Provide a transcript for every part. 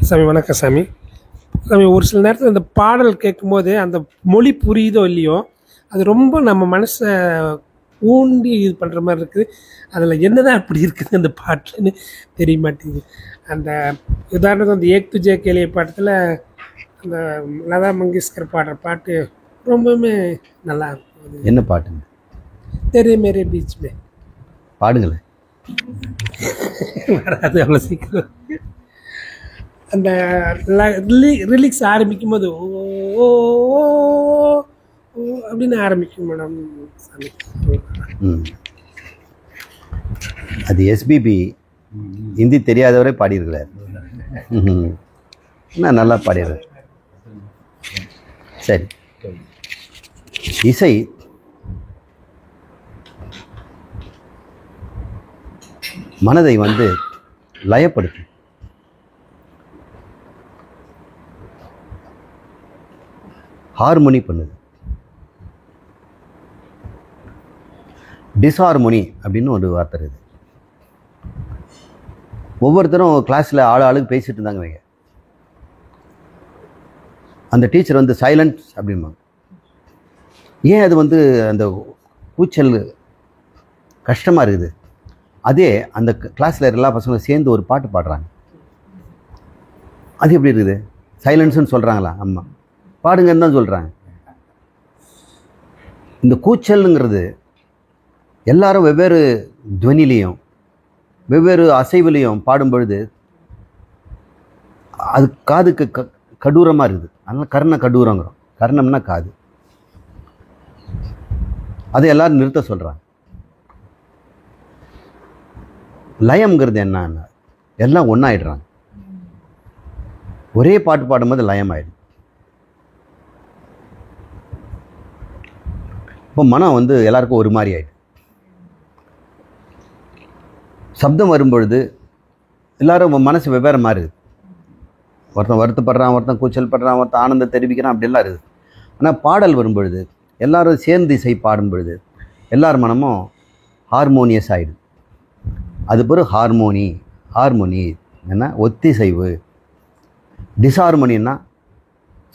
சாமி வணக்கம் சாமி. சாமி, ஒரு சில நேரத்தில் இந்த பாடல் கேட்கும்போது அந்த மொழி புரியுதோ இல்லையோ, அது ரொம்ப நம்ம மனசை ஊண்டி இது பண்ணுற மாதிரி இருக்குது. அதில் என்னதான் அப்படி இருக்குது அந்த பாட்டுன்னு தெரிய மாட்டேங்குது. அந்த உதாரணத்துக்கு அந்த ஏக் துஜே கேலிய பாட்டத்தில் அந்த லதா மங்கேஷ்கர் பாடுற பாட்டு ரொம்பவுமே நல்லா இருக்கும். என்ன பாட்டுங்க? தெரே மேரே பீச் மே. பாடுங்களேன். வராது அவ்வளோ சீக்கிரம். அந்த ரிலீக்ஸ் ஆரம்பிக்கும் போது ஓ ஓ ஓ ஓ அப்படின்னு ஆரம்பிக்கும் மேடம். அது எஸ்பிபி ஹிந்தி தெரியாதவரே பாடியிருக்கிறார். நான் நல்லா பாடிடுறேன். சரி, இசை மனதை லயப்படுத்தும். ஹார்மோனி பண்ணுது. டிஸ்ஹார்மோனி அப்படின்னு ஒரு வார்த்தை இருக்குது. ஒவ்வொருத்தரும் கிளாஸில் ஆளுக்கு பேசிகிட்டு இருந்தாங்க வைங்க. அந்த டீச்சர் சைலன்ஸ் அப்படிம்பாங்க. ஏன் அது அந்த கூச்சல் கஷ்டமாக இருக்குது. அதே அந்த கிளாஸில் எல்லா பசங்களும் சேர்ந்து ஒரு பாட்டு பாடுறாங்க. அது எப்படி இருக்குது? சைலன்ஸ்ன்னு சொல்கிறாங்களா? அம்மா பாடுங்கன்னு தான் சொல்கிறாங்க. இந்த கூச்சல்ங்கிறது எல்லாரும் வெவ்வேறு துவனிலையும் வெவ்வேறு அசைவிலையும் பாடும் பொழுது அது காதுக்கு கடூரமாக இருக்குது. அதனால் கர்ண கடூரங்கிறோம். கர்ணம்னா காது. அதை எல்லாரும் நிறுத்த சொல்கிறாங்க. லயம்ங்கிறது என்னன்னா எல்லாம் ஒன்றாயிடுறாங்க. ஒரே பாட்டு பாடும்போது லயம் ஆயிடும். இப்போ மனம் எல்லாருக்கும் ஒரு மாதிரி ஆயிடுது. சப்தம் வரும்பொழுது எல்லாரும் மனசு வெவ்வேறு மாறுது. ஒருத்தன் வருத்தப்படுறான், ஒருத்தன் கூச்சல் படுறான், ஒருத்தன் ஆனந்தம் தெரிவிக்கிறான், அப்படிலாம் இருக்குது. ஆனால் பாடல் வரும்பொழுது எல்லாரும் சேர்ந்து இசை பாடும் பொழுது எல்லார் மனமும் ஹார்மோனியஸ் ஆகிடுது. அது பிறகு ஹார்மோனி என்ன ஒத்திசைவு. டிஸ்ஹார்மோனின்னா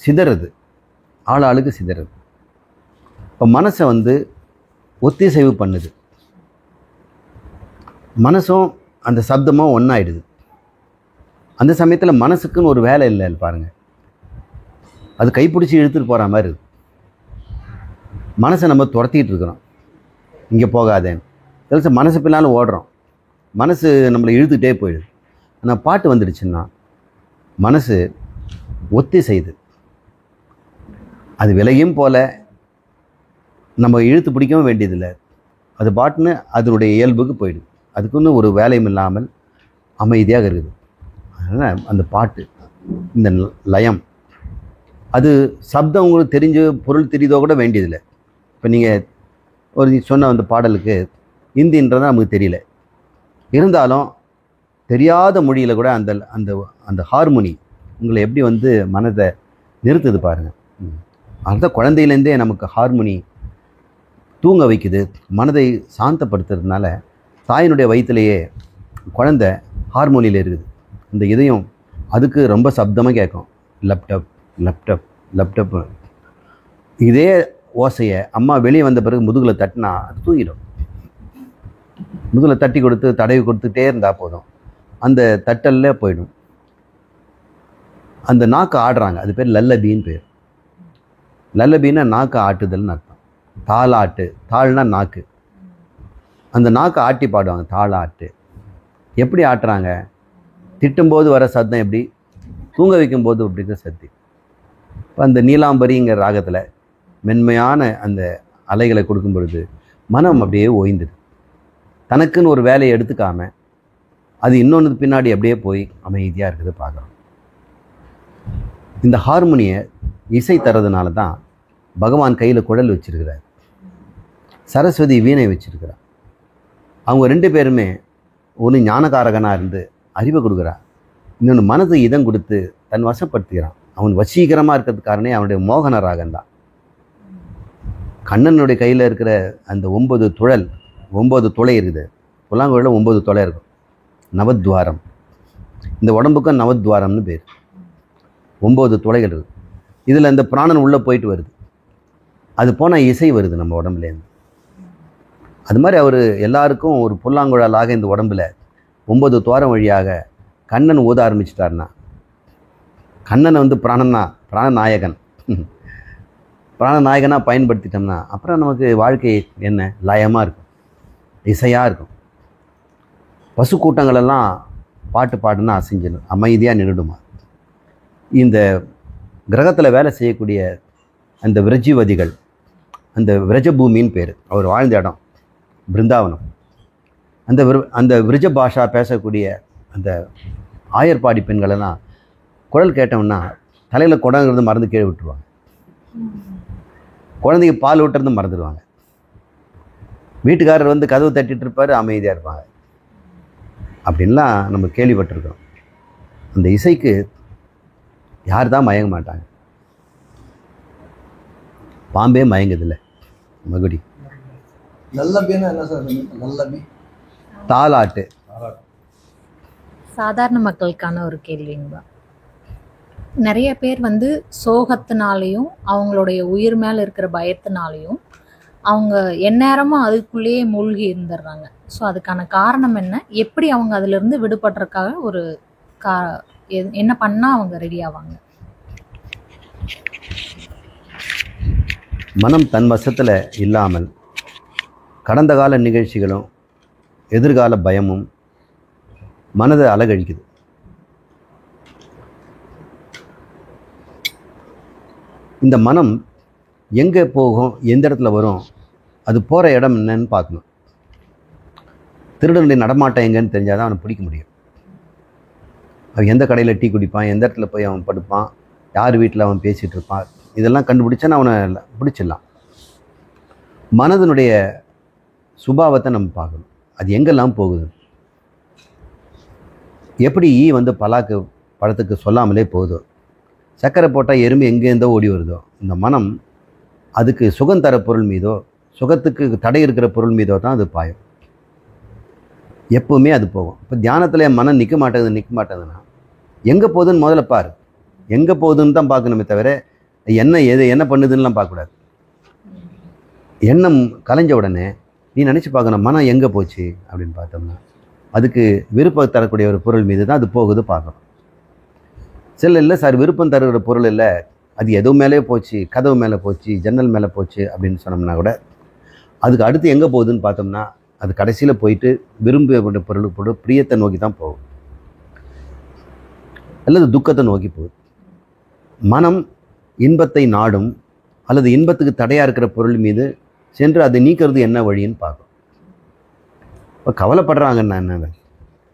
சிதறது, ஆளுக்கு சிதறது. இப்போ மனசை ஒத்திசைவு பண்ணுது. மனசும் அந்த சப்தமும் ஒன்றாயிடுது. அந்த சமயத்தில் மனசுக்குன்னு ஒரு வேலை இல்லை பாருங்கள். அது கைப்பிடிச்சி இழுத்துட்டு போகிற மாதிரி இருக்குது. மனசை நம்ம துரத்திட்டு இருக்கிறோம், இங்கே போகாதேன்னு. சில மனசு பின்னாலும் ஓடுறோம், மனசு நம்மளை இழுத்துக்கிட்டே போயிடுது. ஆனால் பாட்டு வந்துடுச்சுன்னா மனசு ஒத்திசைது. அது விலையும் போல நம்ம இழுத்து பிடிக்கவும் வேண்டியதில்லை. அது பாட்டுன்னு அதனுடைய இயல்புக்கு போயிடுது. அதுக்குன்னு ஒரு வேலையும் இல்லாமல் அமைதியாக இருக்குது. அதனால் அந்த பாட்டு இந்த லயம் அது சப்தம் உங்களுக்கு தெரிஞ்ச பொருள் தெரியுதோ கூட வேண்டியதில்லை. இப்போ நீங்கள் ஒரு சொன்ன அந்த பாடலுக்கு ஹிந்தின்றது நமக்கு தெரியல, இருந்தாலும் தெரியாத மொழியில் கூட அந்த அந்த அந்த ஹார்மோனி உங்களை எப்படி மனதை நிறுத்துது பாருங்கள். அதுதான் குழந்தையிலேருந்தே நமக்கு ஹார்மோனி தூங்க வைக்குது, மனதை சாந்தப்படுத்துறதுனால. தாயினுடைய வயிற்றுலையே குழந்தை ஹார்மோனியில் இருக்குது. இந்த இதயம் அதுக்கு ரொம்ப சப்தமாக கேட்கும். Lub dub lub dub lub dub. இதே ஓசையை அம்மா வெளியே வந்த பிறகு முதுகில் தட்டினா அது தூங்கிடும். முதுகில் தட்டி கொடுத்து தடவி கொடுத்துட்டே இருந்தால் போதும், அந்த தட்டல்ல போயிடும். அந்த நாக்கு ஆடுறாங்க, அது பேர் லல்லபின்னு பேர். லல்லபின்னா நாக்கு ஆட்டுதல்னு அர்த்தம். தாளாட்டு, தாள்னா நாக்கு. அந்த நாக்கு ஆட்டி பாடுவாங்க, தாளாட்டு. எப்படி ஆட்டுறாங்க? திட்டும்போது வர சத்தம் எப்படி, தூங்க வைக்கும்போது அப்படிங்கிற சத்தி. இப்போ அந்த நீலாம்பரிங்கிற ராகத்தில் மென்மையான அந்த அலைகளை கொடுக்கும் பொழுது மனம் அப்படியே ஓய்ந்துது. தனக்குன்னு ஒரு வேலையை எடுத்துக்காம அது இன்னொன்று பின்னாடி அப்படியே போய் அமைதியாக இருக்குது பார்க்குறோம். இந்த ஹார்மோனியை இசை தர்றதுனால தான் பகவான் கையில் குழல் வச்சிருக்கிறார், சரஸ்வதி வீணை வச்சிருக்கிறார். அவங்க ரெண்டு பேருமே ஒன்று ஞானகாரகனாக இருந்து அறிவை கொடுக்குறான், இன்னொன்று மனது இதம் கொடுத்து தன் வசப்படுத்துகிறான். அவன் வசீகரமாக இருக்கிறது காரணமே அவனுடைய மோகன ராகம்தான். கண்ணனுடைய கையில் இருக்கிற அந்த 9 துளை இருக்குது. புல்லாங்குழல 9 துளை இருக்கும், நவத்வாரம். இந்த உடம்புக்கும் நவத்வாரம்னு பேர். 9 துளைகள் இருக்குது. இதில் இந்த பிராணன் உள்ளே போயிட்டு வருது. அது போனால் இசை வருது நம்ம உடம்புலேருந்து. அது மாதிரி அவர் எல்லாருக்கும் ஒரு புல்லாங்குழலாக இந்த உடம்பில் 9 துவாரம் வழியாக கண்ணன் ஊத ஆரம்பிச்சிட்டாருன்னா, கண்ணனை வந்து பிராணநாயகன் பிராணநாயகனாக பயன்படுத்திட்டோம்னா அப்புறம் நமக்கு வாழ்க்கை என்ன லயமாக இருக்கும், இசையாக இருக்கும். பசு கூட்டங்களெல்லாம் பாட்டு பாடுன்னா அசைஞ்சிடும், அமைதியாக நின்றுடுமா. இந்த கிரகத்தில் வேலை செய்யக்கூடிய அந்த விரஜிவதிகள், அந்த விரஜபூமின்னு பேர், அவர் வாழ்ந்த இடம் பிருந்தாவனம். அந்த விரஜ பாஷா பேசக்கூடிய அந்த ஆயர்பாடி பெண்களெல்லாம் குரல் கேட்டோம்னா தலையில் குடங்கிறது மறந்து கீழே விட்டுருவாங்க, குழந்தைக்கு பால் விட்டுறது மறந்துடுவாங்க. வீட்டுக்காரர் வந்து கதவு தட்டிட்டு இருப்பார், அமைதியாக இருப்பாங்க. அப்படின்லாம் நம்ம கேள்விப்பட்டிருக்கோம். அந்த இசைக்கு யார் தான் மயங்க மாட்டாங்க? பாம்பே மயங்குதில்லை. மகுடி நல்லபின்னா என்ன சார்? நல்லபி தாலாட்டு சாதாரண மக்களுக்கான ஒரு கேள்விங்களா. நிறைய பேர் வந்து சோகத்தினாலையும் அவங்களுடைய உயிர் மேலே இருக்கிற பயத்தினாலையும் அவங்க எந்நேரமும் அதுக்குள்ளேயே மூழ்கி இருந்துடுறாங்க. ஸோ அதுக்கான காரணம் என்ன? எப்படி அவங்க அதிலிருந்து விடுபடுறதுக்காக ஒரு என்ன பண்ணால் அவங்க ரெடி ஆவாங்க? மனம் தன் வசத்தில் இல்லாமல் கடந்த கால நிகழ்ச்சிகளும் எதிர்கால பயமும் மனதை அலகழிக்குது. இந்த மனம் எங்கே போகும், எந்த இடத்துல வரும், அது போகிற இடம் என்னன்னு பார்க்கணும். திருடனுடைய நடமாட்டம் எங்கன்னு தெரிஞ்சால் தான் அவனை பிடிக்க முடியும். அவன் எந்த கடையில் டீ குடிப்பான், எந்த இடத்துல போய் அவன் படுப்பான், யார் வீட்டில் அவன் பேசிகிட்டு இருப்பான், இதெல்லாம் கண்டுபிடிச்சான்னு அவனை பிடிச்சிடலாம். மனதனுடைய சுபாவத்தை நம்ம பார்க்கணும், அது எங்கெல்லாம் போகுது. எப்படி ஈ வந்து பலாக்கு பழத்துக்கு சொல்லாமலே போகுதோ, சர்க்கரை போட்டால் எறும்பு எங்கேருந்தோ ஓடி வருதோ, இந்த மனம் அதுக்கு சுகம் தர பொருள் மீதோ சுகத்துக்கு தடை இருக்கிற பொருள் மீதோ தான் அது பாயும். எப்போவுமே அது போகும். இப்போ தியானத்தில் என் மனம் நிற்க மாட்டேங்குதுன்னா எங்கே போகுதுன்னு முதல்ல பாரு. எங்கே போகுதுன்னு தான் பார்க்கணுமே தவிர என்ன பண்ணுதுன்னெலாம் பார்க்கக்கூடாது. எண்ணம் கலைஞ்ச உடனே நீ நினச்சி பார்க்கணும், மனம் எங்கே போச்சு அப்படின்னு பார்த்தோம்னா அதுக்கு விருப்பம் தரக்கூடிய ஒரு பொருள் மீது தான் அது போகுது பார்க்கணும். இல்லை சார் விருப்பம் தருகிற பொருள் இல்லை, அது எதுவும் மேலே போச்சு, கதவு மேலே போச்சு, ஜன்னல் மேலே போச்சு அப்படின்னு சொன்னோம்னா கூட அதுக்கு அடுத்து எங்கே போகுதுன்னு பார்த்தோம்னா அது கடைசியில் போயிட்டு விரும்பப்பட்ட பொருளுக்கு போட்டு பிரியத்தை நோக்கி தான் போகும், அல்லது துக்கத்தை நோக்கி போகுது. மனம் இன்பத்தை நாடும் அல்லது இன்பத்துக்கு தடையாக இருக்கிற பொருள் மீது சென்று அதை நீக்கிறது என்ன வழின்னு பார்க்கும். இப்போ கவலைப்படுறாங்கன்னா என்ன,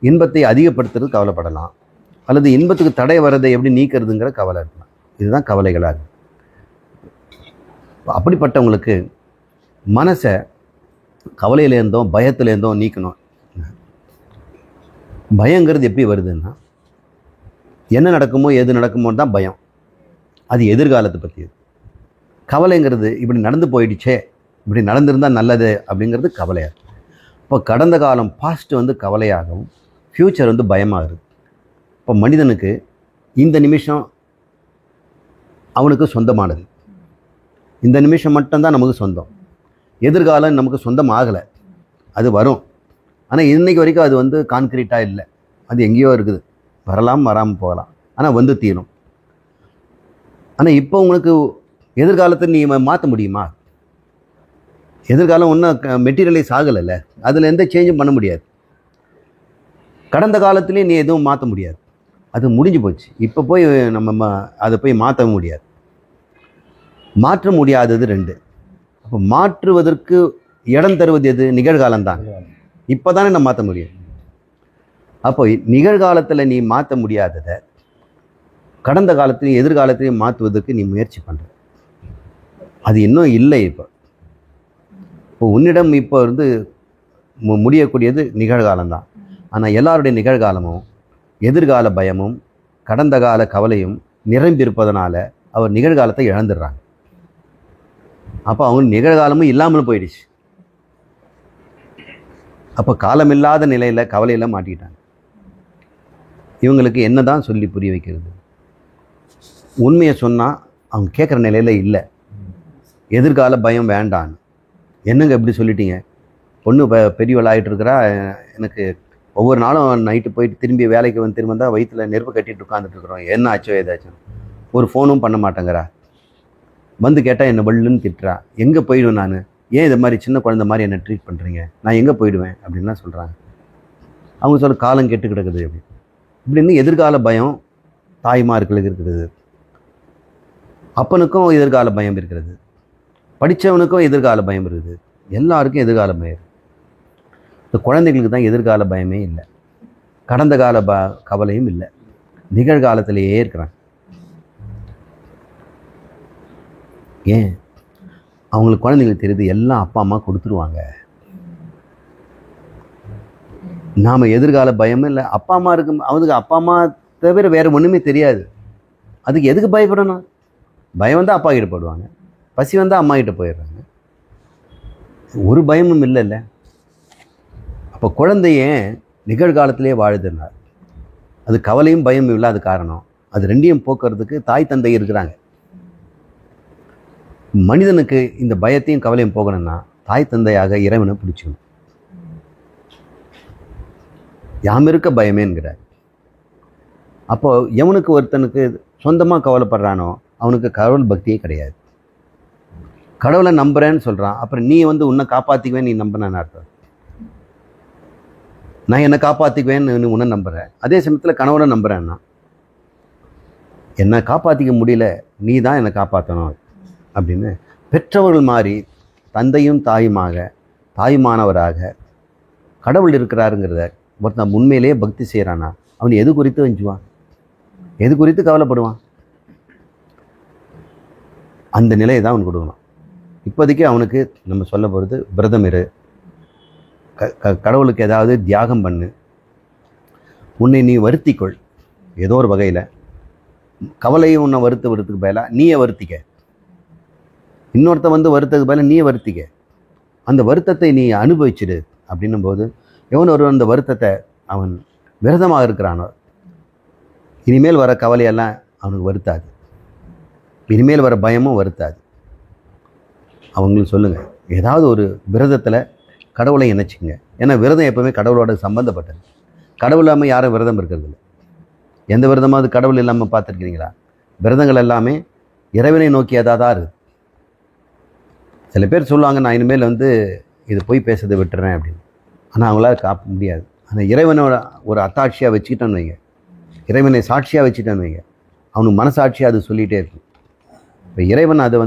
இன்பத்தை அதிகப்படுத்துறது கவலைப்படலாம், அல்லது இன்பத்துக்கு தடை வர்றதை எப்படி நீக்கிறதுங்கிற கவலை இருக்கலாம். இதுதான் கவலைகளாக இருக்குது. அப்படிப்பட்டவங்களுக்கு மனசை கவலையிலேருந்தோ பயத்திலேருந்தோ நீக்கணும். பயங்கிறது எப்படி வருதுன்னா என்ன நடக்குமோ எது நடக்குமோ தான் பயம், அது எதிர்காலத்தை பற்றியது. கவலைங்கிறது இப்படி நடந்து போயிடுச்சே, இப்படி நடந்திருந்தால் நல்லது அப்படிங்கிறது கவலையாக. இப்போ கடந்த காலம் பாஸ்ட் வந்து கவலையாகவும் ஃப்யூச்சர் வந்து பயமாகுது. இப்போ மனிதனுக்கு இந்த நிமிஷம் அவனுக்கு சொந்தமானது, இந்த நிமிஷம் மட்டும்தான் நமக்கு சொந்தம். எதிர்காலம் நமக்கு சொந்தம் ஆகலை, அது வரும். ஆனால் இன்றைக்கு வரைக்கும் அது வந்து கான்க்ரீட்டாக இல்லை, அது எங்கேயோ இருக்குது, வரலாம் வராமல் போகலாம், ஆனால் வந்து தீரும். ஆனால் இப்போ உங்களுக்கு எதிர்காலத்தை நீ மாற்ற முடியுமா? எதிர்காலம் ஒன்றும் மெட்டீரியலைஸ் ஆகலைல்ல, அதில் எந்த சேஞ்சும் பண்ண முடியாது. கடந்த காலத்துலேயும் நீ எதுவும் மாற்ற முடியாது, அது முடிஞ்சு போச்சு. இப்போ போய் நம்ம அதை போய் மாற்றவும் முடியாது. மாற்ற முடியாதது ரெண்டு. அப்போ மாற்றுவதற்கு இடம் தருவது எது? நிகழ்காலம்தான். இப்போ தானே நம்ம மாற்ற முடியும். அப்போ நிகழ்காலத்தில் நீ மாற்ற முடியாததை கடந்த காலத்திலையும் எதிர்காலத்திலையும் மாற்றுவதற்கு நீ முயற்சி பண்ணுற, அது இன்னும் இல்லை. இப்போ உன்னிடம் இப்போ இருந்து முடியக்கூடியது நிகழ்காலம்தான். ஆனால் எல்லாருடைய நிகழ்காலமும் எதிர்கால பயமும் கடந்த கால கவலையும் நிரம்பியிருப்பதனால அவர் நிகழ்காலத்தை இழந்துடுறாங்க. அப்போ அவங்க நிகழ்காலமும் இல்லாமல் போயிடுச்சு. அப்போ காலமில்லாத நிலையில் கவலையில் மாட்டிக்கிட்டாங்க. இவங்களுக்கு என்ன தான் சொல்லி புரிய வைக்கிறது? உண்மையை சொன்னால் அவங்க கேட்குற நிலையில் இல்லை. எதிர்கால பயம் வேண்டான்னு. என்னங்க இப்படி சொல்லிட்டீங்க? பொண்ணு பெரியவள் ஆகிட்டு இருக்கிறா, எனக்கு ஒவ்வொரு நாளும் நைட்டு போயிட்டு திரும்பி வேலைக்கு வந்து திரும்ப தான் வயிற்றில் நெருப்பு கட்டிட்டு உட்காந்துட்டு இருக்கிறோம். என்ன ஆச்சோ ஏதாச்சும். ஒரு ஃபோனும் பண்ண மாட்டேங்கிறா. வந்து கேட்டால் என்னை வள்ளுன்னு திட்டுறா. எங்கே போயிடுவேன் நான்? ஏன் இது மாதிரி சின்ன குழந்தை மாதிரி என்னை ட்ரீட் பண்ணுறீங்க? நான் எங்கே போயிடுவேன் அப்படின்லாம் சொல்கிறாங்க. அவங்க சொல்ல காலம் கெட்டு கிடக்குது அப்படி இப்படின்னு எதிர்கால பயம் தாய்மார்களுக்கு இருக்கிறது. அப்பனுக்கும் எதிர்கால பயம் இருக்கிறது, படித்தவனுக்கும் எதிர்கால பயம் இருக்குது, எல்லாருக்கும் எதிர்கால பயம். இந்த குழந்தைகளுக்கு தான் எதிர்கால பயமே இல்லை, கடந்த கால கவலையும் இல்லை, நிகழ்காலத்திலேயே இருக்கிறாங்க. ஏன்? அவங்களுக்கு குழந்தைங்களுக்கு தெரியுது எல்லாம் அப்பா அம்மா கொடுத்துருவாங்க. நாம் எதிர்கால பயமும் இல்லை. அப்பா அம்மா இருக்கும், அவனுக்கு அப்பா அம்மா தவிர வேறு ஒன்றுமே தெரியாது. அதுக்கு எதுக்கு பயப்படணும்? பயம் வந்தால் அப்பா கிட்ட போடுவாங்க, பசி வந்தால் அம்மா கிட்ட போயிடுறாங்க. ஒரு பயமும் இல்லைல்ல. அப்போ குழந்தைய நிகழ்காலத்திலே வாழுதுன்னார். அது கவலையும் பயமும் இல்லை. அது காரணம், அது ரெண்டையும் போக்குறதுக்கு தாய் தந்தை இருக்கிறாங்க. மனிதனுக்கு இந்த பயத்தையும் கவலையும் போகணும்னா தாய் தந்தையாக இறைவனை பிடிச்சிக்கணும். யாம் இருக்க பயமே என்கிறார். அப்போ எவனுக்கு ஒருத்தனுக்கு சொந்தமாக கவலைப்படுறானோ அவனுக்கு கடவுள் பக்தியே கிடையாது. கடவுளை நம்புறேன்னு சொல்கிறான், அப்புறம் நீ உன்னை காப்பாற்றிக்குவேன் நீ நம்பினேன்னு அர்த்தம். நான் என்னை காப்பாற்றிக்குவேன்னு உன்னை நம்புகிறேன், அதே சமயத்தில் கணவனை நம்புகிறேன்னா என்னை காப்பாற்றிக்க முடியல, நீ தான் என்னை காப்பாற்றணும் அப்படின்னு பெற்றவர்கள் மாதிரி தந்தையும் தாயுமாக தாயுமானவராக கடவுள் இருக்கிறாருங்கிறத ஒருத்தன் உண்மையிலேயே பக்தி செய்கிறானா அவன் எது குறித்து வஞ்சுவான்? எது குறித்து கவலைப்படுவான்? அந்த நிலையை தான் அவன் கொடுக்கணும். இப்போதைக்கு அவனுக்கு நம்ம சொல்ல போகிறது, விரதம் இரு, கடவுளுக்கு ஏதாவது தியாகம் பண்ணு, உன்னை நீ வருத்திக்கொள். ஏதோ ஒரு வகையில் கவலையை உன்னை வருத்துறதுக்கு பதிலாக நீயே வருத்திக்க. இன்னொருத்த வருத்தத்துக்கு பதிலாக நீயே வருத்திக்க. அந்த வருத்தத்தை நீ அனுபவிச்சிடு அப்படின்னும் போது எவன் ஒரு அந்த வருத்தத்தை அவன் விரதமாக இருக்கிறானோ இனிமேல் வர கவலையெல்லாம் அவனுக்கு வருத்தாது, இனிமேல் வர பயமும் வருத்தாது. அவங்களுக்கு சொல்லுங்கள், ஏதாவது ஒரு விரதத்தில் கடவுளை இணைச்சிங்க. ஏன்னா விரதம் எப்போவுமே கடவுளோட சம்மந்தப்பட்டது. கடவுள் இல்லாமல் யாரும் விரதம் இருக்கிறது இல்லை. எந்த விரதமாவது கடவுள் இல்லாமல் பார்த்துருக்கிறீங்களா? விரதங்கள் எல்லாமே இறைவனை நோக்கியதாக தான் இருக்குது. சில பேர் சொல்லுவாங்க, நான் இனிமேல் இது போய் பேசுறதை விட்டுறேன் அப்படின்னு. ஆனால் அவங்களால காப்ப முடியாது. அந்த இறைவனோட ஒரு அத்தாட்சியாக வச்சுக்கிட்டோன்னு வைங்க, இறைவனை சாட்சியாக வச்சுட்டோன்னு வைங்க, அவனுக்கு மனசாட்சியாக அது சொல்லிகிட்டே இருக்கும். இப்போ இறைவன் அதை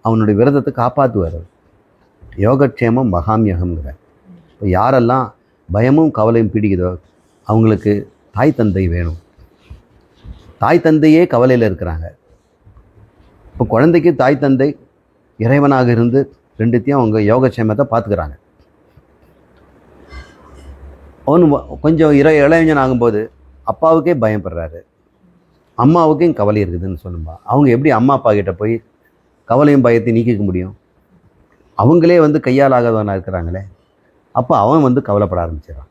அவனுடைய விரதத்தை காப்பாற்றுவார். யோகக்ஷேமம் மகாமியகம்ங்கிறார். இப்போ யாரெல்லாம் பயமும் கவலையும் பிடிக்குதோ அவங்களுக்கு தாய் தந்தை வேணும். தாய் தந்தையே கவலையில் இருக்கிறாங்க. இப்போ குழந்தைக்கு தாய் தந்தை இறைவனாக இருந்து ரெண்டுத்தையும் அவங்க யோகக்ஷேமத்தை பார்த்துக்கிறாங்க. அவனு கொஞ்சம் இளைஞன் ஆகும்போது அப்பாவுக்கே பயப்படுறாரு, அம்மாவுக்கும் கவலை இருக்குதுன்னு சொல்லும்பா. அவங்க எப்படி அம்மா அப்பா கிட்ட போய் கவலையும் பயத்தை நீக்கிக்க முடியும்? அவங்களே கையால் ஆகாதவனாக இருக்கிறாங்களே. அப்போ அவன் கவலைப்பட ஆரம்பிச்சிடறான்.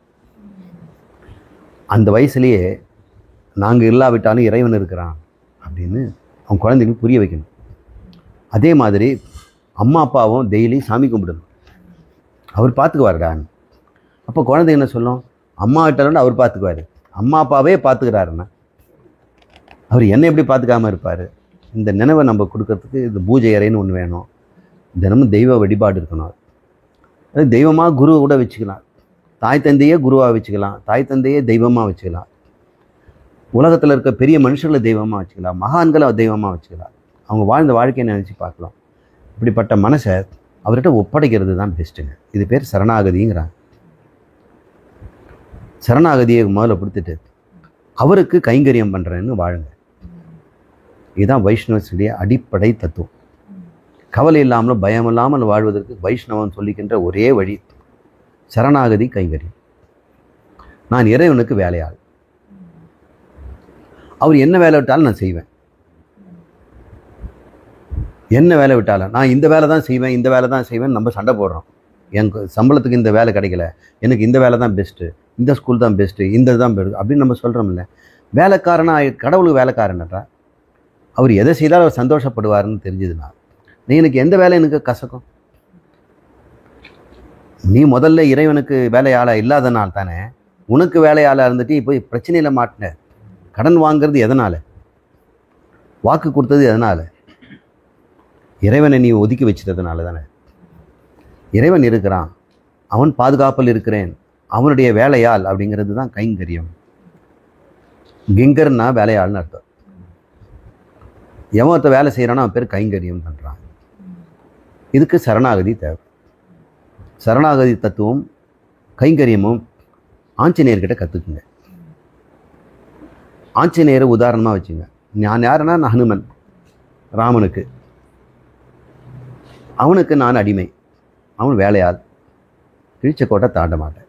அந்த வயசுலேயே நாங்கள் இல்லாவிட்டாலும் இறைவன் இருக்கிறான் அப்படின்னு அவன் குழந்தைங்களுக்கு புரிய வைக்கணும். அதே மாதிரி அம்மா அப்பாவும் டெய்லி சாமி கும்பிடணும், அவர் பார்த்துக்குவாருடான்னு. அப்போ குழந்தை என்ன சொல்லும்? அம்மா கிட்ட அவர் பார்த்துக்குவார், அம்மா அப்பாவே பார்த்துக்கிறாருன்னா அவர் என்ன எப்படி பார்த்துக்காமல் இருப்பார்? இந்த நினைவை நம்ம கொடுக்கறதுக்கு இந்த பூஜை அறைன்னு ஒன்று வேணும். தினமும் தெய்வ வழிபாடு இருக்கணும். அது தெய்வமாக குருவை கூட வச்சுக்கலாம், தாய் தந்தையே குருவாக வச்சுக்கலாம், தாய் தந்தையே தெய்வமாக வச்சுக்கலாம், உலகத்தில் இருக்க பெரிய மனுஷர்களை தெய்வமாக வச்சுக்கலாம், மகான்களை தெய்வமாக வச்சுக்கலாம். அவங்க வாழ்ந்த வாழ்க்கையை நினச்சி பார்க்கலாம். இப்படிப்பட்ட மனசை அவர்கிட்ட ஒப்படைக்கிறது தான் பெஸ்ட்டுங்க. இது பேர் சரணாகதிங்கிறாங்க. சரணாகதியை முதல்ல கொடுத்துட்டு அவருக்கு கைங்கரியம் பண்ணுறேன்னு வாழுங்க. இதுதான் வைஷ்ணவனுடைய அடிப்படை தத்துவம். கவலை இல்லாமலும் பயம் இல்லாமல் வாழ்வதற்கு வைஷ்ணவன் சொல்லிக்கின்ற ஒரே வழி சரணாகதி, கைங்கரியம். நான் இறைவனுக்கு வேலையாள், அவர் என்ன வேலை விட்டாலும் நான் செய்வேன். என்ன வேலை விட்டாலும் நான் இந்த வேலை தான் செய்வேன், இந்த வேலை தான் செய்வேன். நம்ம சண்டை போடுறோம், எனக்கு சம்பளத்துக்கு இந்த வேலை கிடைக்கல, எனக்கு இந்த வேலை தான் பெஸ்ட்டு, இந்த ஸ்கூல் தான் பெஸ்ட்டு, இந்த தான் பெஸ்ட் அப்படின்னு நம்ம சொல்கிறோம்ல. வேலைக்காரனாக கடவுளுக்கு வேலைக்காரன்டா, அவர் எதை செய்தாலும் அவர் சந்தோஷப்படுவார்னு தெரிஞ்சதுன்னா நீ எனக்கு எந்த வேலை எனக்கு கசக்கும்? நீ முதல்ல இறைவனுக்கு வேலையாளாக இல்லாதனால் தானே உனக்கு வேலையாளாக இருந்துட்டு இப்போ பிரச்சனையில் மாட்டின. கடன் வாங்கிறது எதனால்? வாக்கு கொடுத்தது எதனால்? இறைவனை நீ ஒதுக்கி வச்சதுனால தானே. இறைவன் இருக்கிறான், அவன் பாதுகாப்பில் இருக்கிறேன், அவனுடைய வேலையாள் அப்படிங்கிறது தான் கைங்கரியம். கிங்கர்னா வேலையாள்னு அர்த்தம். எவன் வேலை செய்கிறானோ அவன் பேர் கைங்கரியம் பண்ணுறான். இதுக்கு சரணாகதி தேவை. சரணாகதி தத்துவம் கைங்கரியமும் ஆஞ்சநேயர்கிட்ட கற்றுக்குங்க. ஆஞ்சநேயரை உதாரணமாக வச்சுங்க. நான் யாருன்னா நான் ஹனுமன், ராமனுக்கு. அவனுக்கு நான் அடிமை, அவன் வேலையாள், கிழிச்சக்கோட்டை தாண்ட மாட்டேன்.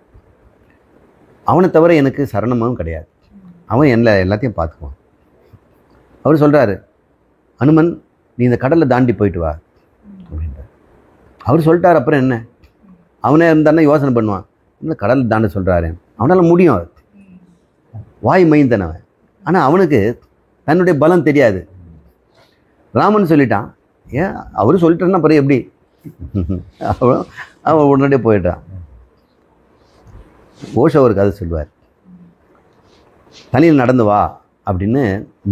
அவனை தவிர எனக்கு சரணமும் கிடையாது. அவன் எல்லாத்தையும் பார்த்துக்குவான். அவர் சொல்கிறாரு, ஹனுமன் நீ இந்த கடலில் தாண்டி போயிட்டு வா அப்படின்றார். அவர் சொல்லிட்டார். அப்புறம் என்ன? அவனே இருந்தான்னா யோசனை பண்ணுவான், இன்னும் கடலில் தாண்ட சொல்கிறாரு, அவனால் முடியும். வாய் மைந்தன் அவன். ஆனால் அவனுக்கு தன்னுடைய பலம் தெரியாது. ராமன் சொல்லிட்டான், ஏன் அவரு சொல்லிட்டான்னா பிறகு எப்படி? அவன் உடனடியே போயிட்டான். ஓஷோ ஒரு கதை சொல்லுவார், தனியில் நடந்து வா அப்படின்னு